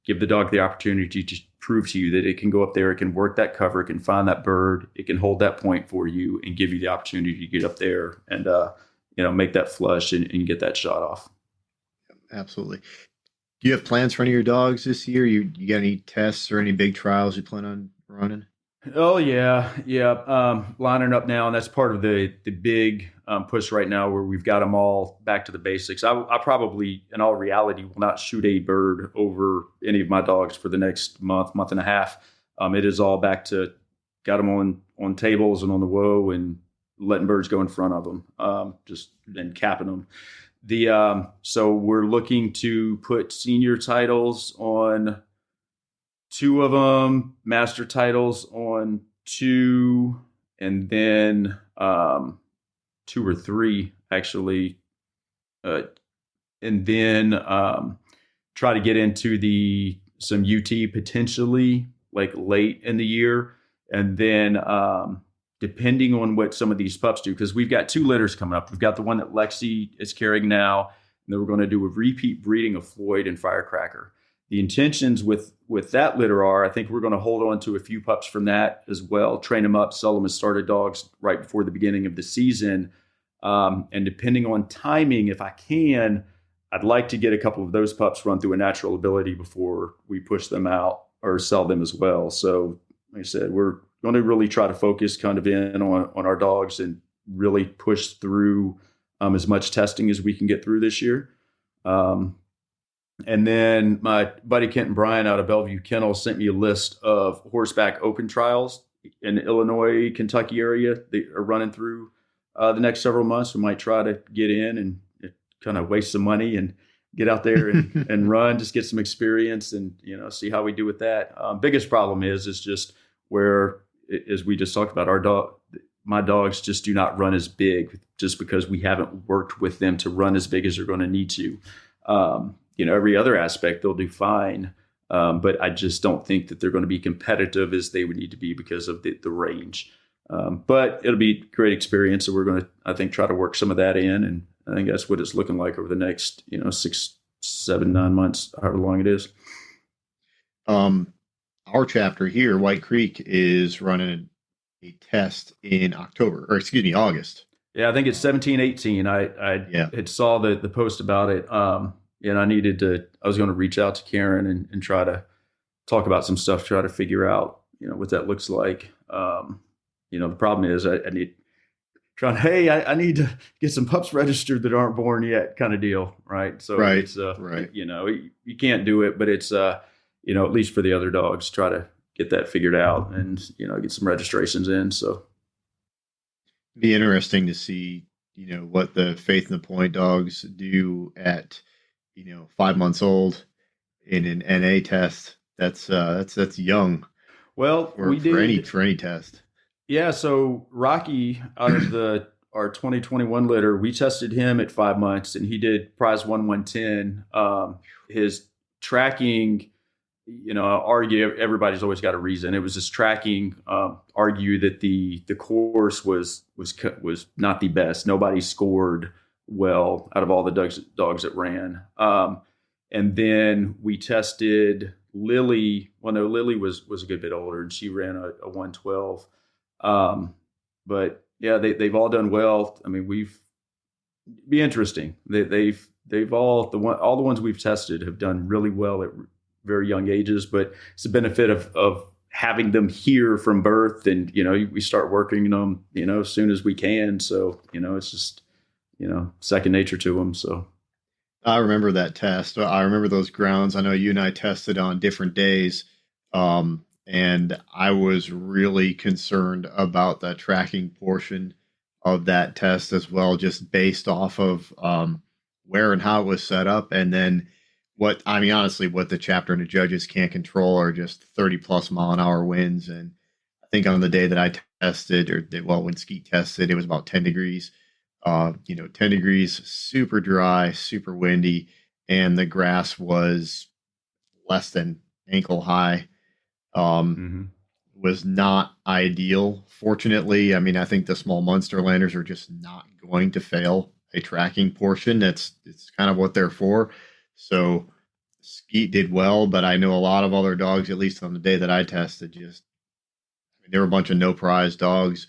give the dog the opportunity to prove to you that it can go up there, it can work that cover, it can find that bird, it can hold that point for you and give you the opportunity to get up there and, make that flush and get that shot off. Absolutely. Do you have plans for any of your dogs this year? You got any tests or any big trials you plan on running? Oh yeah, yeah. Lining up now, and that's part of the big push right now, where we've got them all back to the basics. I probably, in all reality, will not shoot a bird over any of my dogs for the next month and a half. It is all back to got them on tables and on the whoa and letting birds go in front of them, just and capping them. So we're looking to put senior titles on 2 of them, master titles on 2, and then 2 or 3 actually, and then try to get into some UT potentially like late in the year, and then depending on what some of these pups do, because we've got 2 litters coming up. We've got the one that Lexi is carrying now, and then we're going to do a repeat breeding of Floyd and Firecracker. The intentions with that litter are, I think we're going to hold on to a few pups from that as well, train them up, sell them as started dogs right before the beginning of the season. And depending on timing, if I can, I'd like to get a couple of those pups run through a natural ability before we push them out or sell them as well. So like I said, we're going to really try to focus kind of in on our dogs and really push through as much testing as we can get through this year. And then my buddy Kent and Brian out of Bellevue Kennel sent me a list of horseback open trials in the Illinois, Kentucky area. They are running through the next several months. We might try to get in and kind of waste some money and get out there and run, just get some experience and, see how we do with that. Biggest problem is just where, as we just talked about, my dogs just do not run as big just because we haven't worked with them to run as big as they're going to need to. Every other aspect they'll do fine, but I just don't think that they're going to be competitive as they would need to be because of the range. But it'll be a great experience, so we're going to, I think, try to work some of that in, and I think that's what it's looking like over the next 6, 7, 9 months, however long it is. Our chapter here, White Creek, is running a test in August. Yeah, I think it's 17, 18. I had saw the post about it. And I was going to reach out to Karen and try to talk about some stuff, try to figure out, what that looks like. The problem is I need I need to get some pups registered that aren't born yet kind of deal. Right. So right. It's, right. You can't do it, but it's, at least for the other dogs, try to get that figured out and, get some registrations in. So it'd be interesting to see, what the Faith and the Point dogs do at, 5 months old in an NA test. That's young. Well, for any test. Yeah. So Rocky, out of our 2021 litter, we tested him at 5 months, and he did prize 110. His tracking, argue everybody's always got a reason. It was his tracking, argue that the course was not the best. Nobody scored well out of all the dogs that ran. And then we tested Lily. Well, no, Lily was a good bit older, and she ran a 112. But yeah, they've all done well. I mean, be interesting. They've all the ones we've tested have done really well at very young ages, but it's the benefit of having them here from birth, and we start working them as soon as we can. So it's just second nature to them. So I remember that test. I remember those grounds. I know you and I tested on different days, and I was really concerned about the tracking portion of that test as well, just based off of where and how it was set up, and then honestly, what the chapter and the judges can't control are just 30 plus mile an hour winds. And I think on the day that I tested, when Skeet tested, it was about 10 degrees, 10 degrees, super dry, super windy. And the grass was less than ankle high. was not ideal. Fortunately, I mean, I think the small Munster landers are just not going to fail a tracking portion. It's kind of what they're for. So Skeet did well, but I know a lot of other dogs, at least on the day that I tested, just I mean, there were a bunch of no prize dogs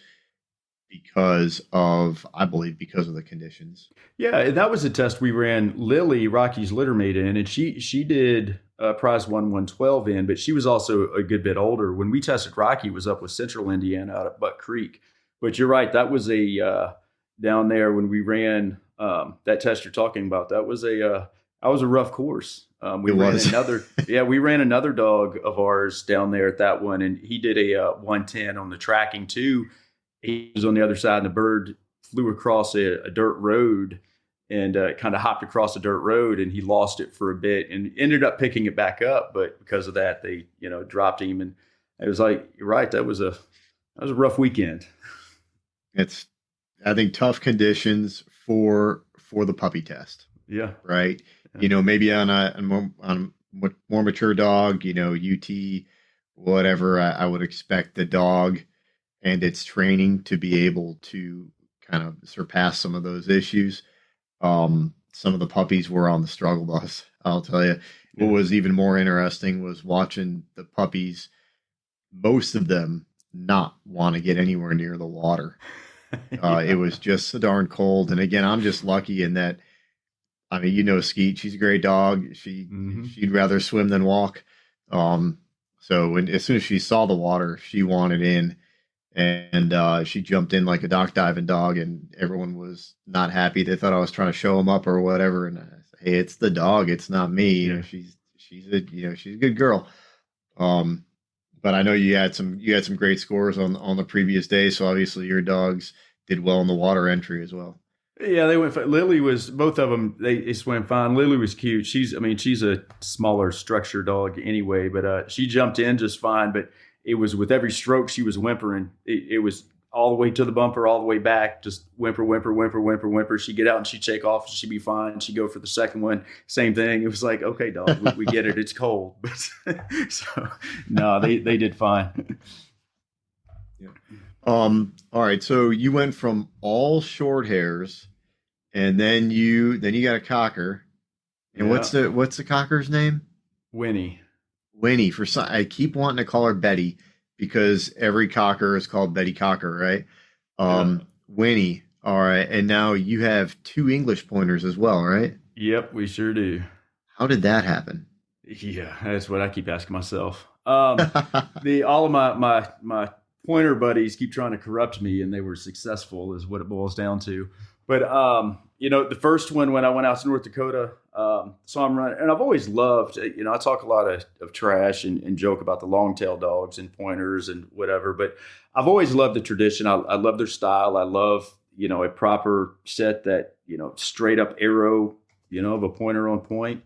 because of, I believe, because of the conditions. Yeah, that was a test we ran Lily, Rocky's litter mate in, and she did prize 112 in, but she was also a good bit older. When we tested Rocky, was up with Central Indiana out at Buck Creek. But you're right, that was a down there when we ran that test you're talking about. That was a rough course. We It ran was. another, yeah, we ran another dog of ours down there at that one, and he did a 110 on the tracking too. He was on the other side, and the bird flew across a dirt road and kind of hopped across a dirt road, and he lost it for a bit and ended up picking it back up. But because of that, they dropped him, and it was like, you're right, that was a rough weekend. It's, I think, tough conditions for the puppy test, Yeah, right? yeah, Maybe on a more mature dog, UT, whatever, I would expect the dog and its training to be able to kind of surpass some of those issues. Some of the puppies were on the struggle bus. I'll tell you. What yeah. was even more interesting was watching the puppies, most of them not want to get anywhere near the water. It Yeah. was just so darn cold. And again, I'm just lucky in that, I mean, Skeet, she's a great dog. Hmm. She'd rather swim than walk. Um, as soon as she saw the water, she wanted in, and she jumped in like a dock diving dog, and everyone was not happy. They thought I was trying to show them up or whatever. And I said, hey, it's the dog, it's not me. Yeah. She's a good girl. Um, but I know you had some great scores on the previous day, so obviously your dogs did well in the water entry as well. Yeah, they went. Lily was both of them. They swam fine. Lily was cute. I mean, she's a smaller structure dog anyway, but she jumped in just fine. But it was with every stroke she was whimpering. It was all the way to the bumper, all the way back, just whimper, whimper, whimper, whimper, whimper. She'd get out and she'd take off. She'd be fine. She'd go for the second one. Same thing. It was like, okay, dog, we get it. It's cold, but so no, they did fine. Yeah. All right. So you went from all short hairs, and then you got a cocker. And Yeah, what's the cocker's name? Winnie. Winnie. For some, I keep wanting to call her Betty because every cocker is called Betty Cocker, right? Yeah. Winnie. All right. And now you have two English pointers as well, right? Yep, we sure do. How did that happen? Yeah, that's what I keep asking myself. The all of my pointer buddies keep trying to corrupt me, and they were successful, is what it boils down to. But the first one when I went out to North Dakota, saw him run, and I've always loved. I talk a lot of trash and joke about the long tail dogs and pointers and whatever, but I've always loved the tradition. I love their style. I love a proper set that straight up arrow of a pointer on point.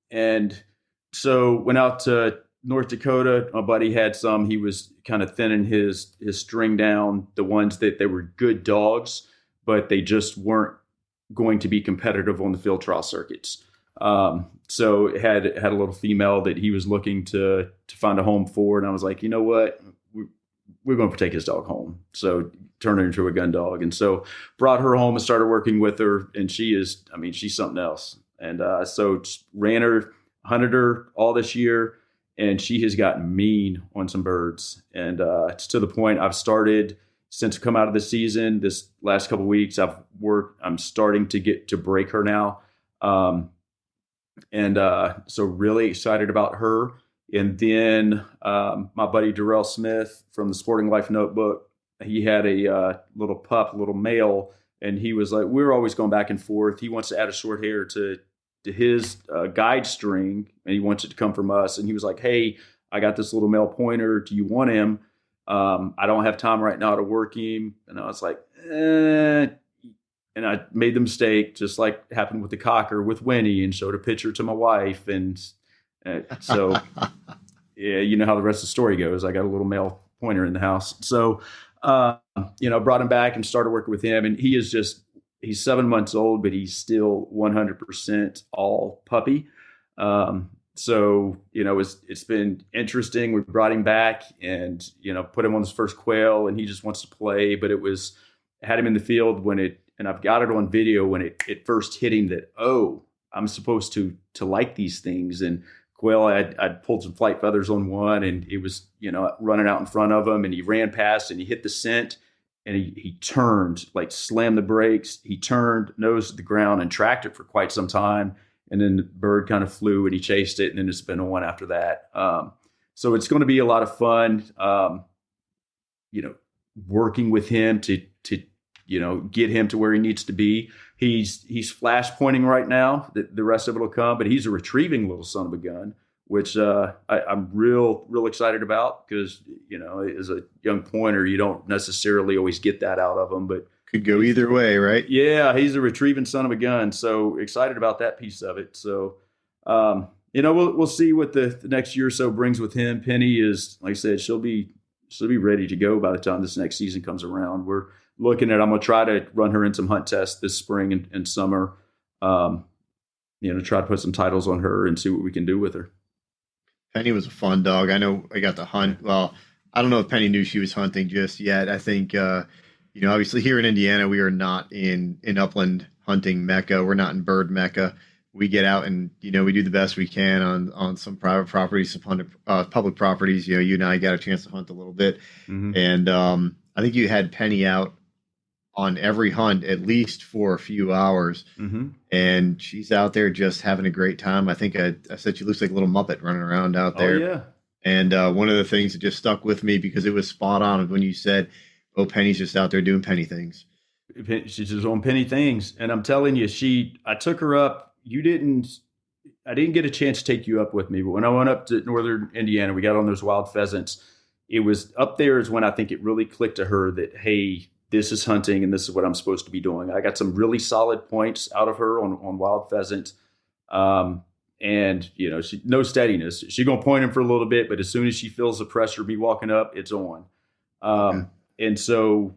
And so went out to North Dakota. My buddy had some. He was kind of thinning his string down, the ones that they were good dogs, but they just weren't going to be competitive on the field trial circuits. So it had a little female that he was looking to find a home for, and I was like, you know what, we're going to take his dog home. So turned her into a gun dog, and so brought her home and started working with her, and she's something else. And so ran her, hunted her all this year, and she has gotten mean on some birds. And it's to the point I've started, since come out of the season, this last couple of weeks, I'm starting to get to break her now. And so really excited about her. And then my buddy Darrell Smith from the Sporting Life Notebook, he had a little male, and he was like, we were always going back and forth. He wants to add a short hair to his guide string, and he wants it to come from us. And he was like, hey, I got this little male pointer. Do you want him? I don't have time right now to work him. And I was like, And I made the mistake, just like happened with the cocker with Winnie, and showed a picture to my wife. And so, yeah, you know how the rest of the story goes. I got a little male pointer in the house. So, brought him back and started working with him. And he's 7 months old, but he's still 100% all puppy. So, it's been interesting. We brought him back and, put him on his first quail, and he just wants to play. But had him in the field and I've got it on video when it first hit him that, oh, I'm supposed to like these things. And quail, I'd pulled some flight feathers on one, and it was, running out in front of him, and he ran past and he hit the scent, and he turned, like slammed the brakes. He turned, nose to the ground, and tracked it for quite some time. And then the bird kind of flew, and he chased it, and then it's been on after that. So it's going to be a lot of fun, working with him to get him to where he needs to be. He's flash pointing right now. The rest of it will come, but he's a retrieving little son of a gun, which I'm real excited about because, as a young pointer, you don't necessarily always get that out of him, but could go either way, right? Yeah, he's a retrieving son of a gun. So excited about that piece of it. So, we'll see what the next year or so brings with him. Penny is, like I said, she'll be ready to go by the time this next season comes around. We're looking at, I'm going to try to run her in some hunt tests this spring and summer, try to put some titles on her and see what we can do with her. Penny was a fun dog. I know I got to hunt. Well, I don't know if Penny knew she was hunting just yet. I think, obviously here in Indiana, we are not in upland hunting mecca. We're not in bird mecca. We get out and, we do the best we can on some private properties, some public properties. You and I got a chance to hunt a little bit. Mm-hmm. And I think you had Penny out on every hunt, at least for a few hours. Mm-hmm. And she's out there just having a great time. I think I said she looks like a little Muppet running around out there. Oh, yeah. And one of the things that just stuck with me because it was spot on when you said, oh, Penny's just out there doing Penny things. She's just on Penny things. And I'm telling you, I took her up. I didn't get a chance to take you up with me, but when I went up to northern Indiana, we got on those wild pheasants. It was up there is when I think it really clicked to her that, hey, this is hunting and this is what I'm supposed to be doing. I got some really solid points out of her on wild pheasant. And, she no steadiness. She's going to point him for a little bit, but as soon as she feels the pressure of me walking up, it's on. And so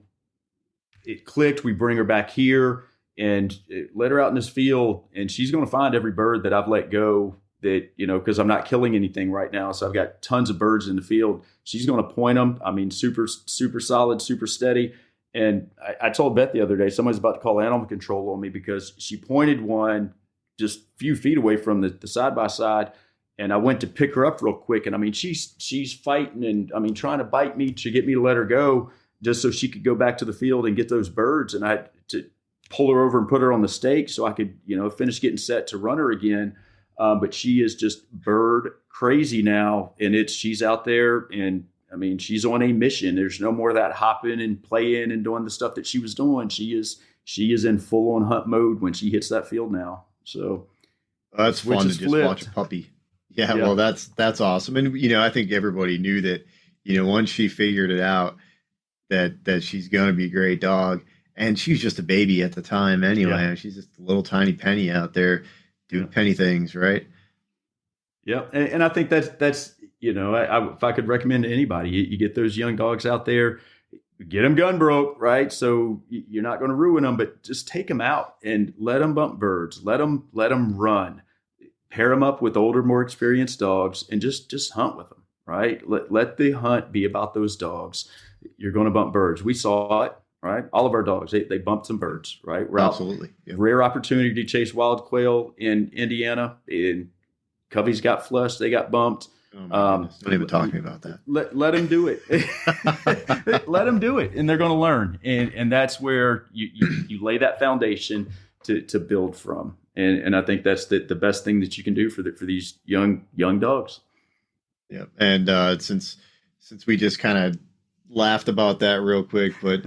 it clicked. We bring her back here and let her out in this field, and she's going to find every bird that I've let go that, because I'm not killing anything right now. So I've got tons of birds in the field. She's going to point them. I mean, super, super solid, super steady. And I told Beth the other day, somebody's about to call animal control on me because she pointed one just a few feet away from the side by side. And I went to pick her up real quick. And I mean, she's fighting and trying to bite me to get me to let her go just so she could go back to the field and get those birds. And I had to pull her over and put her on the stake so I could, finish getting set to run her again. But she is just bird crazy now. And she's out there and she's on a mission. There's no more of that hopping and playing and doing the stuff that she was doing. She is in full on hunt mode when she hits that field now. So that's fun to just watch a puppy. Yeah, well, that's awesome. And, I think everybody knew that, once she figured it out that she's going to be a great dog. And she was just a baby at the time anyway. Yeah. She's just a little tiny Penny out there doing Penny things, right? Yeah. And I think that's if I could recommend to anybody, you get those young dogs out there, get them gun broke, right? So you're not going to ruin them, but just take them out and let them bump birds. Let them run. Pair them up with older, more experienced dogs and just hunt with them, right? Let the hunt be about those dogs. You're going to bump birds. We saw it, right? All of our dogs, they bumped some birds, right? We're absolutely. Yeah. Rare opportunity to chase wild quail in Indiana. And coveys got flushed. They got bumped. Don't even talk to me about that. Let them do it. Let them do it, and they're going to learn. And that's where you lay that foundation to build from. And I think that's the best thing that you can do for these young dogs. Yeah. And since we just kind of laughed about that real quick, but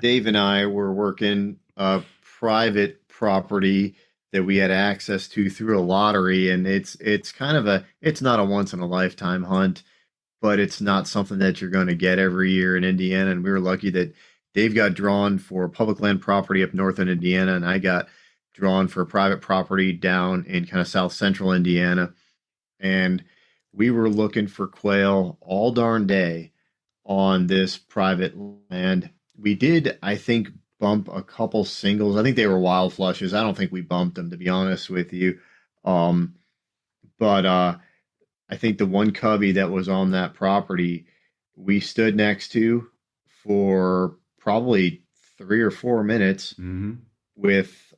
Dave and I were working a private property that we had access to through a lottery. And it's not a once in a lifetime hunt, but it's not something that you're going to get every year in Indiana. And we were lucky that Dave got drawn for public land property up north in Indiana. And I got drawn for private property down in kind of south central Indiana. And we were looking for quail all darn day on this private land. We did, I think, bump a couple singles. I think they were wild flushes. I don't think we bumped them, to be honest with you. But I think the one cubby that was on that property, we stood next to for probably 3 or 4 minutes Mm-hmm. with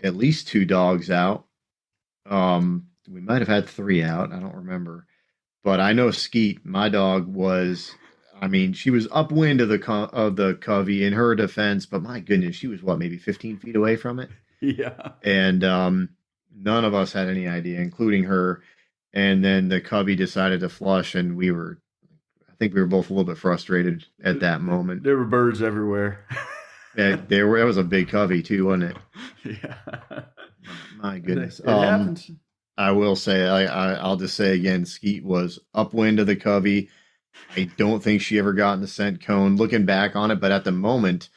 at least two dogs out. We might have had three out. I don't remember. But I know Skeet, my dog, was. I mean, she was upwind of the covey in her defense, but my goodness, she was what, maybe 15 feet away from it, Yeah. and none of us had any idea, including her. And then the cubby decided to flush, and I think we were both a little bit frustrated at that moment. There were birds everywhere. It was a big covey too, wasn't it? Yeah. My goodness. It happens. I will say, I'll just say again, Skeet was upwind of the covey. I don't think she ever got in the scent cone. Looking back on it, but at the moment,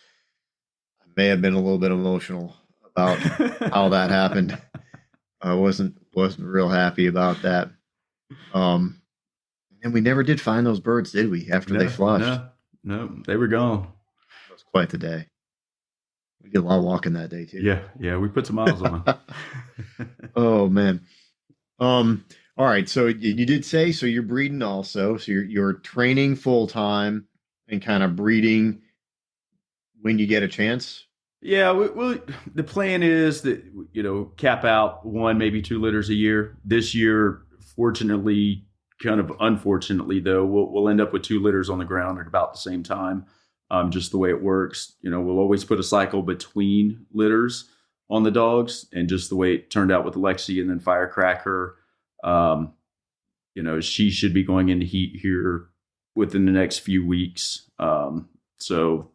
I may have been a little bit emotional about how that happened. I wasn't real happy about that. And we never did find those birds, did we? After they flushed, No, they were gone. it was quite the day. We did a lot of walking that day too. Yeah, we put some miles on. Oh man. All right. So you did say so you're breeding also. So you're training full time and kind of breeding when you get a chance. Yeah, the plan is that cap out one, maybe two litters a year. This year, fortunately, kind of unfortunately though, we'll end up with two litters on the ground at about the same time. Just the way it works, we'll always put a cycle between litters on the dogs, and just the way it turned out with Lexi and then Firecracker, she should be going into heat here within the next few weeks. So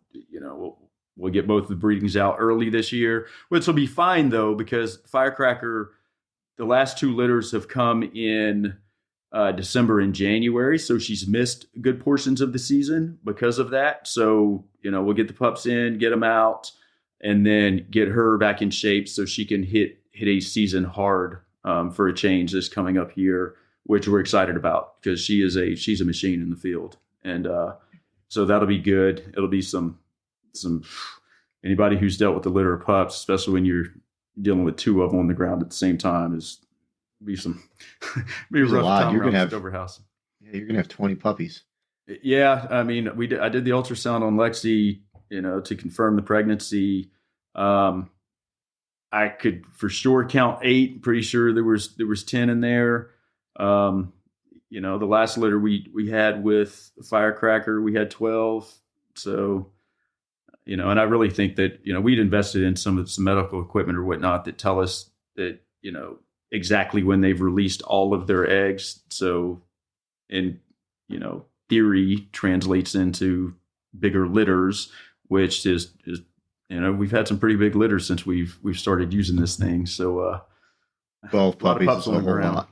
we'll get both of the breedings out early this year, which will be fine though, because Firecracker, the last two litters have come in December and January. So she's missed good portions of the season because of that. So, we'll get the pups in, get them out, and then get her back in shape so she can hit a season hard for a change this coming up here, which we're excited about because she's a machine in the field. And so that'll be good. It'll be some anybody who's dealt with a litter of pups, especially when you're dealing with two of them on the ground at the same time, be a rough time around the Stover house. Yeah, you're gonna have 20 puppies. Yeah, I mean, I did the ultrasound on Lexi, to confirm the pregnancy. I could for sure count 8. Pretty sure there was 10 in there. The last litter we had with Firecracker, we had 12. So, and I really think that we'd invested in some medical equipment or whatnot that tell us that exactly when they've released all of their eggs. So, in theory, translates into bigger litters, which is we've had some pretty big litters since we've started using this thing. So 12 puppies pups is a whole lot.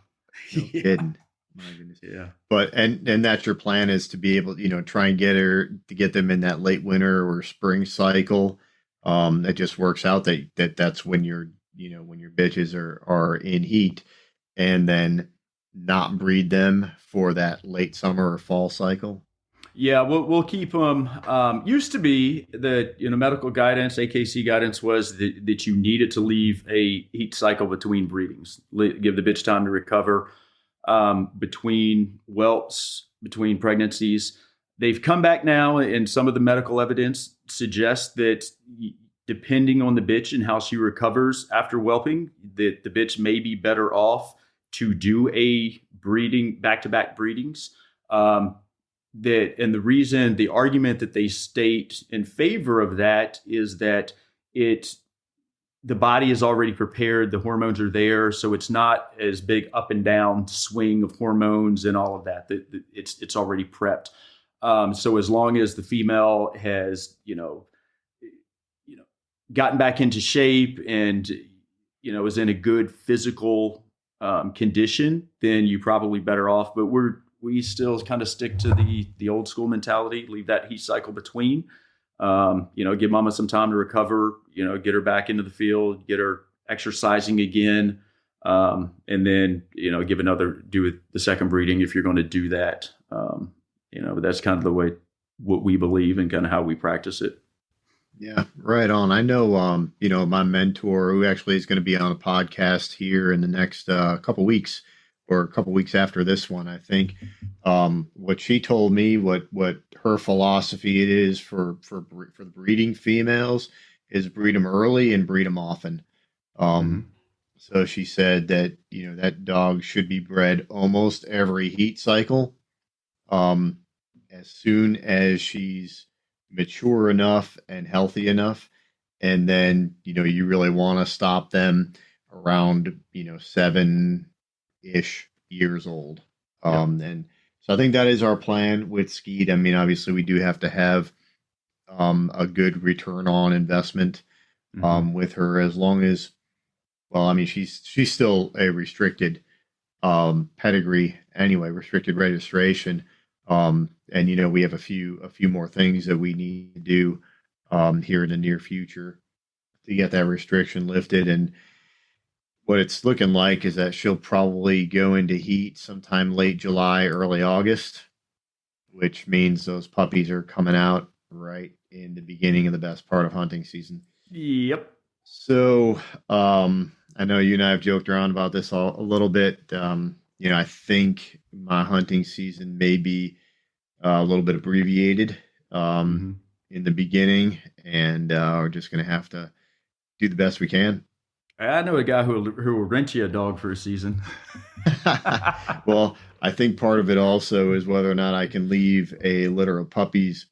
No kidding. My goodness. Yeah. But and that's your plan, is to be able try and get them in that late winter or spring cycle. It just works out that's when when your bitches are in heat, and then not breed them for that late summer or fall cycle. Yeah, we'll keep them. Used to be that medical guidance, AKC guidance was that you needed to leave a heat cycle between breedings, give the bitch time to recover between whelps, between pregnancies. They've come back now, and some of the medical evidence suggests that depending on the bitch and how she recovers after whelping, that the bitch may be better off to do a back-to-back breedings. And the argument that they state in favor of that is that the body is already prepared, the hormones are there, so it's not as big up and down swing of hormones and all of that. It's already prepped. So as long as the female has gotten back into shape and is in a good physical condition, then you're probably better off. But we still kind of stick to the old school mentality, leave that heat cycle between, give mama some time to recover, get her back into the field, get her exercising again. And then, do the second breeding if you're going to do that. That's kind of the way, what we believe and kind of how we practice it. Yeah, right on. I know, my mentor, who actually is going to be on a podcast here in the next couple weeks, or a couple weeks after this one, I think. What she told me, what her philosophy it is for breeding females is breed them early and breed them often. Um, Hmm. so she said that that dog should be bred almost every heat cycle. Um, as soon as she's mature enough and healthy enough, and then you really want to stop them around 7-ish years old. Yep. And so I think that is our plan with Skeet. I mean, obviously we do have to have a good return on investment Hmm. with her, as long as, well, I mean, she's still a restricted pedigree anyway, restricted registration. And we have a few more things that we need to do here in the near future to get that restriction lifted. And what it's looking like is that she'll probably go into heat sometime late July, early August, which means those puppies are coming out right in the beginning of the best part of hunting season. Yep. So, I know you and I have joked around about this a little bit. I think my hunting season may be a little bit abbreviated um, Hmm. in the beginning, and we're just going to have to do the best we can. I know a guy who will rent you a dog for a season. Well, I think part of it also is whether or not I can leave a litter of puppies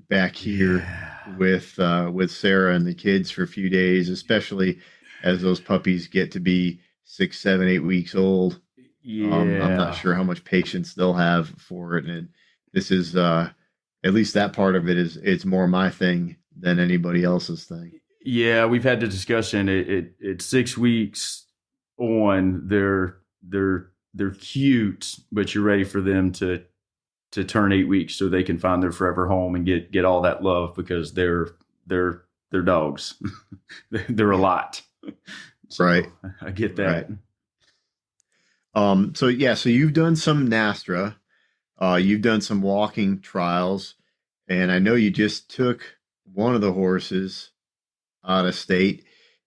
back here Yeah. with Sarah and the kids for a few days, especially as those puppies get to be 6, 7, 8 weeks old. I'm not Yeah. sure how much patience they'll have for it, and this is at least that part of it is it's more my thing than anybody else's thing. Yeah, we've had the discussion. It's 6 weeks on. They're cute, but you're ready for them to turn 8 weeks so they can find their forever home and get all that love because they're dogs. They're a lot. Right, So I get right. that. So yeah, so you've done some Nastra, you've done some walking trials, and I know you just took one of the horses out of state.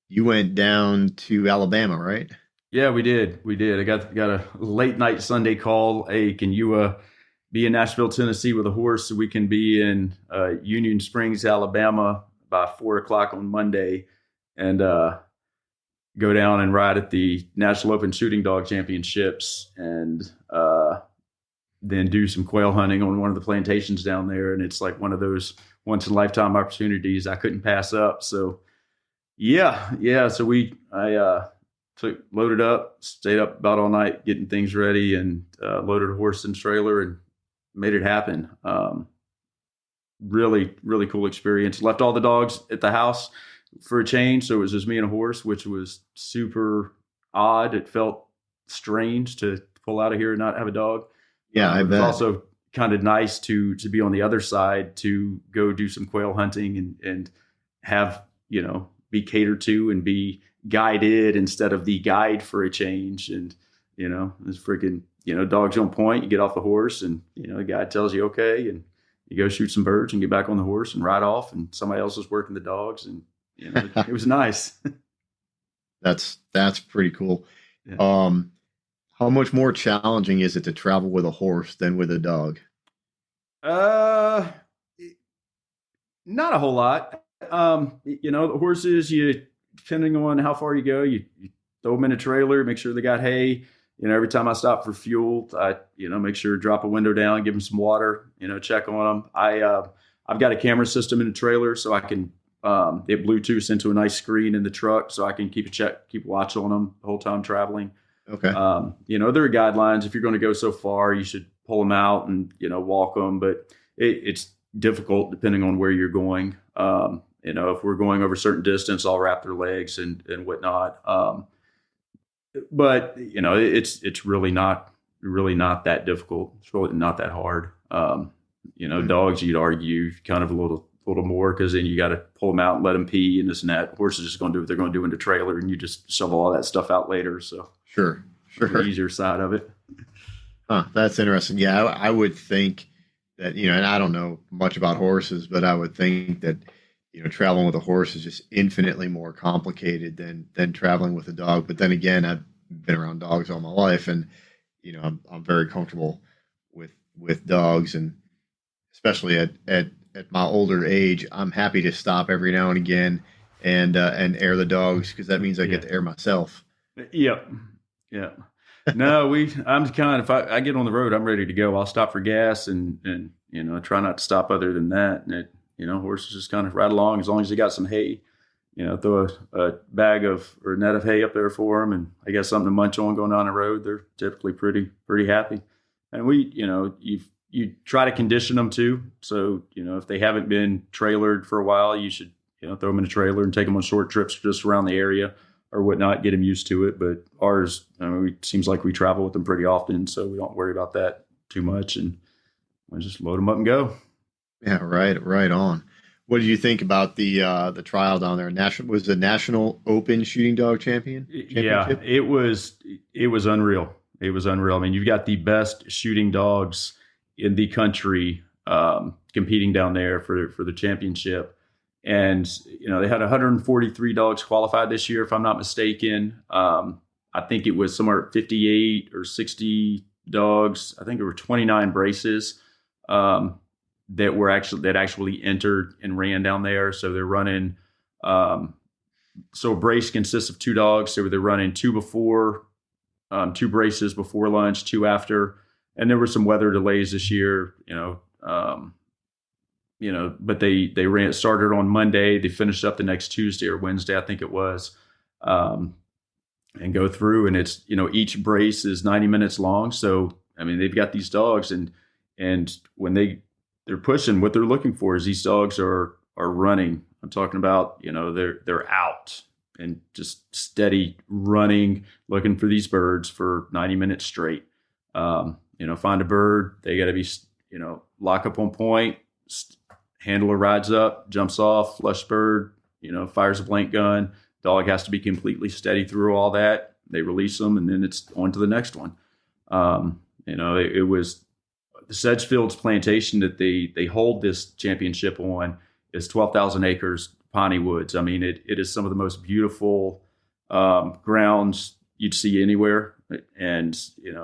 You went down to Alabama, right? Yeah, we did. We did. I got a late night Sunday call. Hey, can you be in Nashville, Tennessee with a horse so we can be in Union Springs, Alabama by 4 o'clock on Monday and go down and ride at the National Open Shooting Dog Championships and then do some quail hunting on one of the plantations down there. And it's like one of those once in a lifetime opportunities I couldn't pass up. So yeah. So I loaded up, stayed up about all night getting things ready, and loaded a horse and trailer and made it happen. Really, really cool experience. Left all the dogs at the house for a change, so it was just me and a horse, which was super odd. It felt strange to pull out of here and not have a dog, Yeah, I but it was bet. also kind of nice to be on the other side to go do some quail hunting and have be catered to and be guided instead of the guide for a change. And it's freaking dogs on point. You get off the horse and the guy tells you okay, and you go shoot some birds and get back on the horse and ride off, and somebody else is working the dogs, and it was nice. That's pretty cool. Yeah. Um, how much more challenging is it to travel with a horse than with a dog? uh Not a whole lot. The horses, you depending on how far you go, you throw them in a trailer, make sure they got hay. Every time I stop for fuel, I make sure to drop a window down, give them some water, check on them. I've got a camera system in the trailer, so I can it Bluetooth into a nice screen in the truck, so I can keep watch on them the whole time traveling. Okay. There are guidelines. If you're going to go so far, you should pull them out and walk them, but it's difficult depending on where you're going. If we're going over a certain distance, I'll wrap their legs and whatnot. But it's really not that difficult. It's really not that hard. Okay. Dogs, you'd argue kind of a little more because then you got to pull them out and let them pee and this and that. Horses are just going to do what they're going to do in the trailer, and you just shovel all that stuff out later. So Sure. on the Sure. easier side of it. Huh, that's interesting. Yeah, I would think that, and I don't know much about horses, but I would think that, traveling with a horse is just infinitely more complicated than traveling with a dog. But then again, I've been around dogs all my life, and I'm very comfortable with dogs, and especially at my older age, I'm happy to stop every now and again and air the dogs because that means I get Yeah. to air myself. Yep. Yeah. No, I'm kind of, if I get on the road, I'm ready to go. I'll stop for gas and, I try not to stop other than that. And horses just kind of ride along as they got some hay, throw a bag or a net of hay up there for them. And I got something to munch on going down the road. They're typically pretty happy. And you try to condition them too. So, if they haven't been trailered for a while, you should, throw them in a trailer and take them on short trips just around the area or whatnot, get them used to it. But ours, it seems like we travel with them pretty often, so we don't worry about that too much, and we just load them up and go. Yeah, right on. What did you think about the trial down there? Was the National Open Shooting Dog Yeah, Championship? it was unreal. It was unreal. I mean, you've got the best shooting dogs in the country competing down there for the championship. And, they had 143 dogs qualified this year, if I'm not mistaken. I think it was somewhere at 58 or 60 dogs. I think there were 29 braces that actually entered and ran down there. So they're running. So a brace consists of two dogs. So they're running two before, two braces before lunch, two after. And there were some weather delays this year, but they started on Monday. They finished up the next Tuesday or Wednesday, I think it was, and go through. And it's, each brace is 90 minutes long. So, I mean, they've got these dogs and when they're pushing, what they're looking for is these dogs are running. I'm talking about, they're out and just steady running, looking for these birds for 90 minutes straight. Find a bird, they got to be, lock up on point, handler rides up, jumps off, flush bird, fires a blank gun. Dog has to be completely steady through all that. They release them, and then it's on to the next one. It was the Sedgefields plantation that they hold this championship on is 12,000 acres, piney woods. I mean, it is some of the most beautiful grounds you'd see anywhere. And,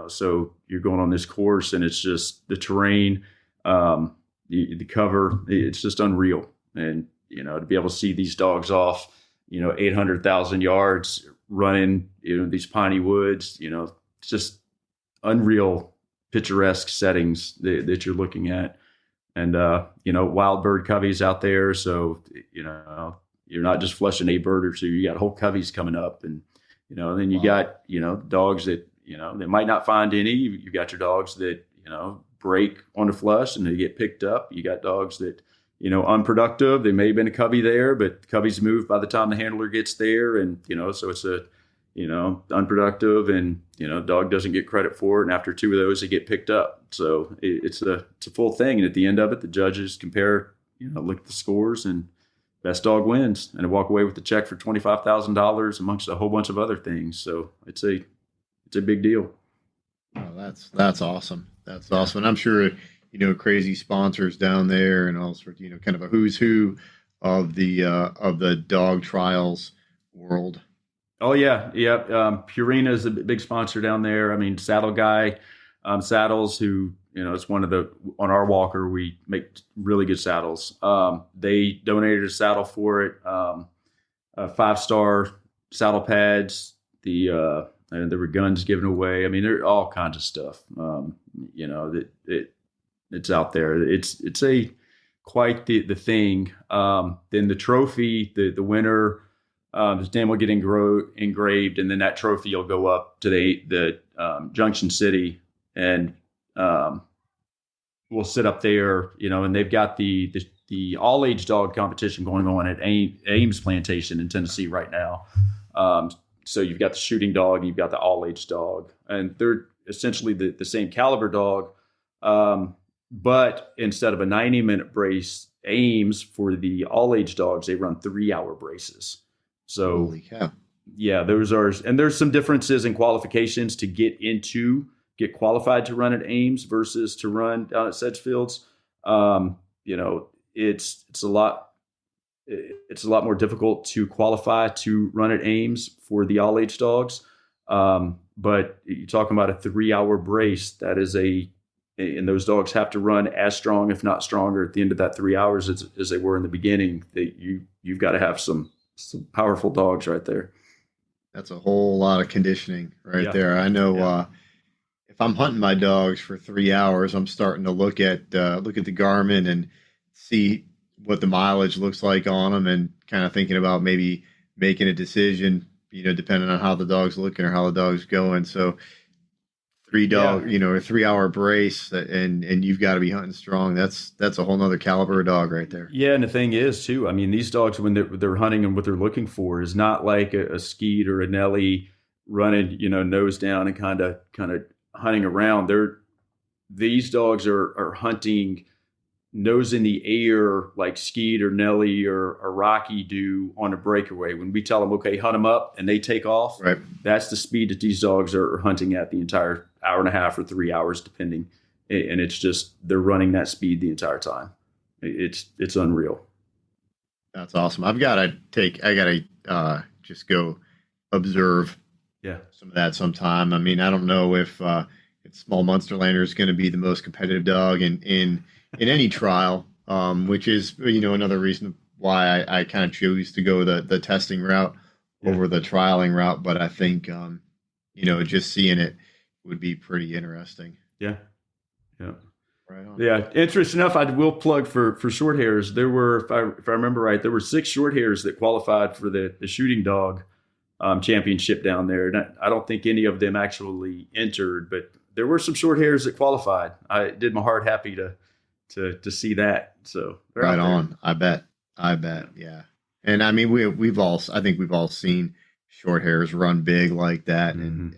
so you're going on this course, and it's just the terrain, the cover, it's just unreal. And, to be able to see these dogs off, 800,000 yards running, these piney woods, it's just unreal, picturesque settings that you're looking at. And, wild bird coveys out there. So, you're not just flushing a bird or two, you got whole coveys coming up. And, then you got, dogs that, they might not find any. You've got your dogs that, break on the flush and they get picked up. You got dogs that, unproductive. They may have been a covey there, but the covey's moved by the time the handler gets there. And, so it's unproductive, and, dog doesn't get credit for it. And after two of those, they get picked up. So it's a full thing. And at the end of it, the judges compare, look at the scores, and best dog wins, and I walk away with a check for $25,000 amongst a whole bunch of other things. So it's a big deal. Oh, that's awesome. That's awesome. And I'm sure, crazy sponsors down there and all sorts, kind of a who's who of the dog trials world. Oh yeah. Yeah. Purina is a big sponsor down there. I mean, Saddle Guy, Saddles, who, it's on our walker, we make really good saddles. They donated a saddle for it. 5-star saddle pads, and there were guns given away. I mean, there are all kinds of stuff. It's out there. It's quite the thing. Then the trophy, the winner, his name will get engraved, and then that trophy will go up to the Junction City, and we'll sit up there, and they've got the all age dog competition going on at Ames Plantation in Tennessee right now. So you've got the shooting dog, and you've got the all age dog, and they're essentially the same caliber dog. But instead of a 90-minute brace, Ames, for the all age dogs, they run 3-hour braces. So, holy cow. Yeah, and there's some differences in qualifications to get qualified to run at Ames versus to run down at Sedgefields. It's a lot more difficult to qualify to run at Ames for the all age dogs. but you're talking about a 3-hour brace. That is and those dogs have to run as strong, if not stronger, at the end of that 3 hours as they were in the beginning. That you've got to have some powerful dogs right there. That's a whole lot of conditioning right Yeah. there. I know. Yeah. If I'm hunting my dogs for 3 hours, I'm starting to look at the Garmin and see what the mileage looks like on them, and kind of thinking about maybe making a decision, depending on how the dog's looking or how the dog's going. So Yeah. a 3 hour brace, and you've got to be hunting strong. That's a whole nother caliber of dog right there. Yeah, and the thing is too, I mean, these dogs when they're hunting and what they're looking for is not like a skeet or a Nelly running, nose down and kind of hunting around. These dogs are hunting nose in the air like Skeet or Nelly or Rocky do on a breakaway. When we tell them, okay, hunt them up, and they take off, Right. that's the speed that these dogs are hunting at the entire hour and a half or 3 hours, depending. And it's just they're running that speed the entire time. It's unreal. That's awesome. I gotta just go observe Yeah. some of that sometime. I mean, I don't know if Small Munsterlander is going to be the most competitive dog in any trial, which is another reason why I kind of chose to go the testing route over the trialing route. But I think just seeing it would be pretty interesting. Yeah. Yeah. Right on. Yeah, interesting enough, I will plug for short hairs. There were, if I remember right, there were 6 short hairs that qualified for the shooting dog championship down there. And I don't think any of them actually entered, but there were some short hairs that qualified. I did my heart happy to see that. So right on. I bet. Yeah. And I mean, I think we've all seen short hairs run big like that, and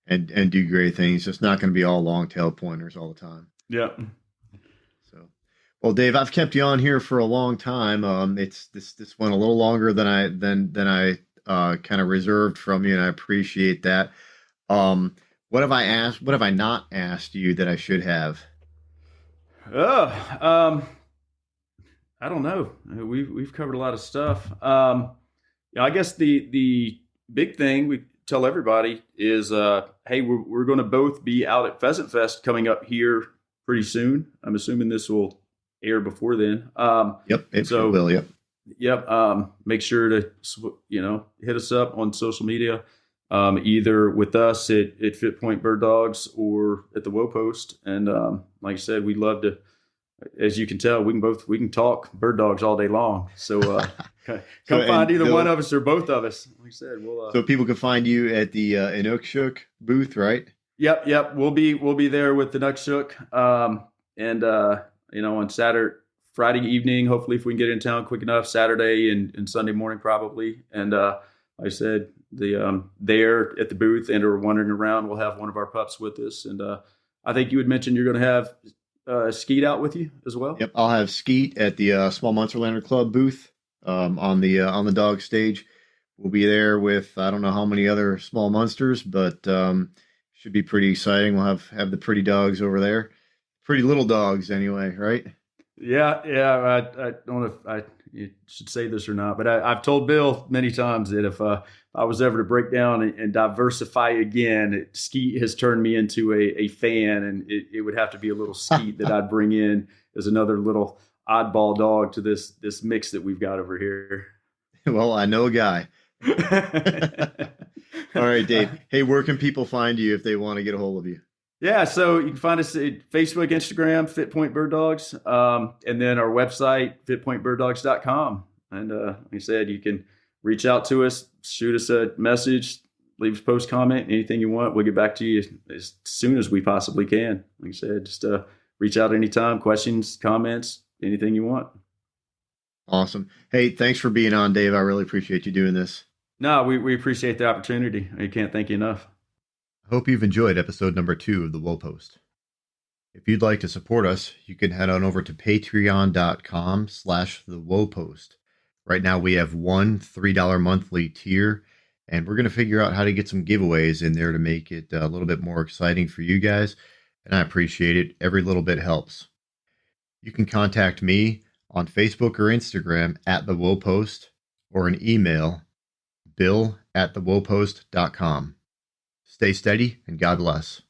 and do great things. It's not going to be all long tail pointers all the time. Yeah. So, well, Dave, I've kept you on here for a long time. It's this went a little longer than I kind of reserved from you, and I appreciate that. What have I asked? What have I not asked you that I should have? I don't know. We've covered a lot of stuff. I guess the big thing we tell everybody is, hey, we're going to both be out at Pheasant Fest coming up here pretty soon. I'm assuming this will air before then. Yep, it will. Yep. Yep. Make sure to hit us up on social media, either with us at Fit Point Bird Dogs or at the Woe Post. And like I said, we'd love to. As you can tell, we can talk bird dogs all day long. So come find either one of us or both of us. Like I said, so people can find you at the Inukshuk booth, right? Yep. We'll be there with the Inukshuk, and on Friday evening, hopefully if we can get in town quick enough, Saturday and Sunday morning probably. And like I said, there at the booth and or wandering around, we'll have one of our pups with us. And I think you had mentioned you're going to have Skeet out with you as well. Yep, I'll have Skeet at the Small Munsterlander Club booth on the dog stage. We'll be there with I don't know how many other small Munsters, but should be pretty exciting. We'll have the pretty dogs over there, pretty little dogs anyway, right? Yeah. I don't know if I should say this or not, but I've told Bill many times that if I was ever to break down and diversify again, Skeet has turned me into a fan, and it would have to be a little Skeet that I'd bring in as another little oddball dog to this mix that we've got over here. Well, I know a guy. All right, Dave. Hey, where can people find you if they want to get a hold of you? Yeah, so you can find us at Facebook, Instagram, Fit Point Bird Dogs, and then our website, fitpointbirddogs.com. And like I said, you can reach out to us, shoot us a message, leave us a post comment, anything you want. We'll get back to you as soon as we possibly can. Like I said, just reach out anytime, questions, comments, anything you want. Awesome. Hey, thanks for being on, Dave. I really appreciate you doing this. No, we appreciate the opportunity. I can't thank you enough. I hope you've enjoyed episode number 2 of the Woe Post. If you'd like to support us, you can head on over to patreon.com/thewoepost. Right now we have one $3 monthly tier, and we're going to figure out how to get some giveaways in there to make it a little bit more exciting for you guys, and I appreciate it. Every little bit helps. You can contact me on Facebook or Instagram at the Woe Post, or an email, bill@thewoepost.com. Stay steady and God bless.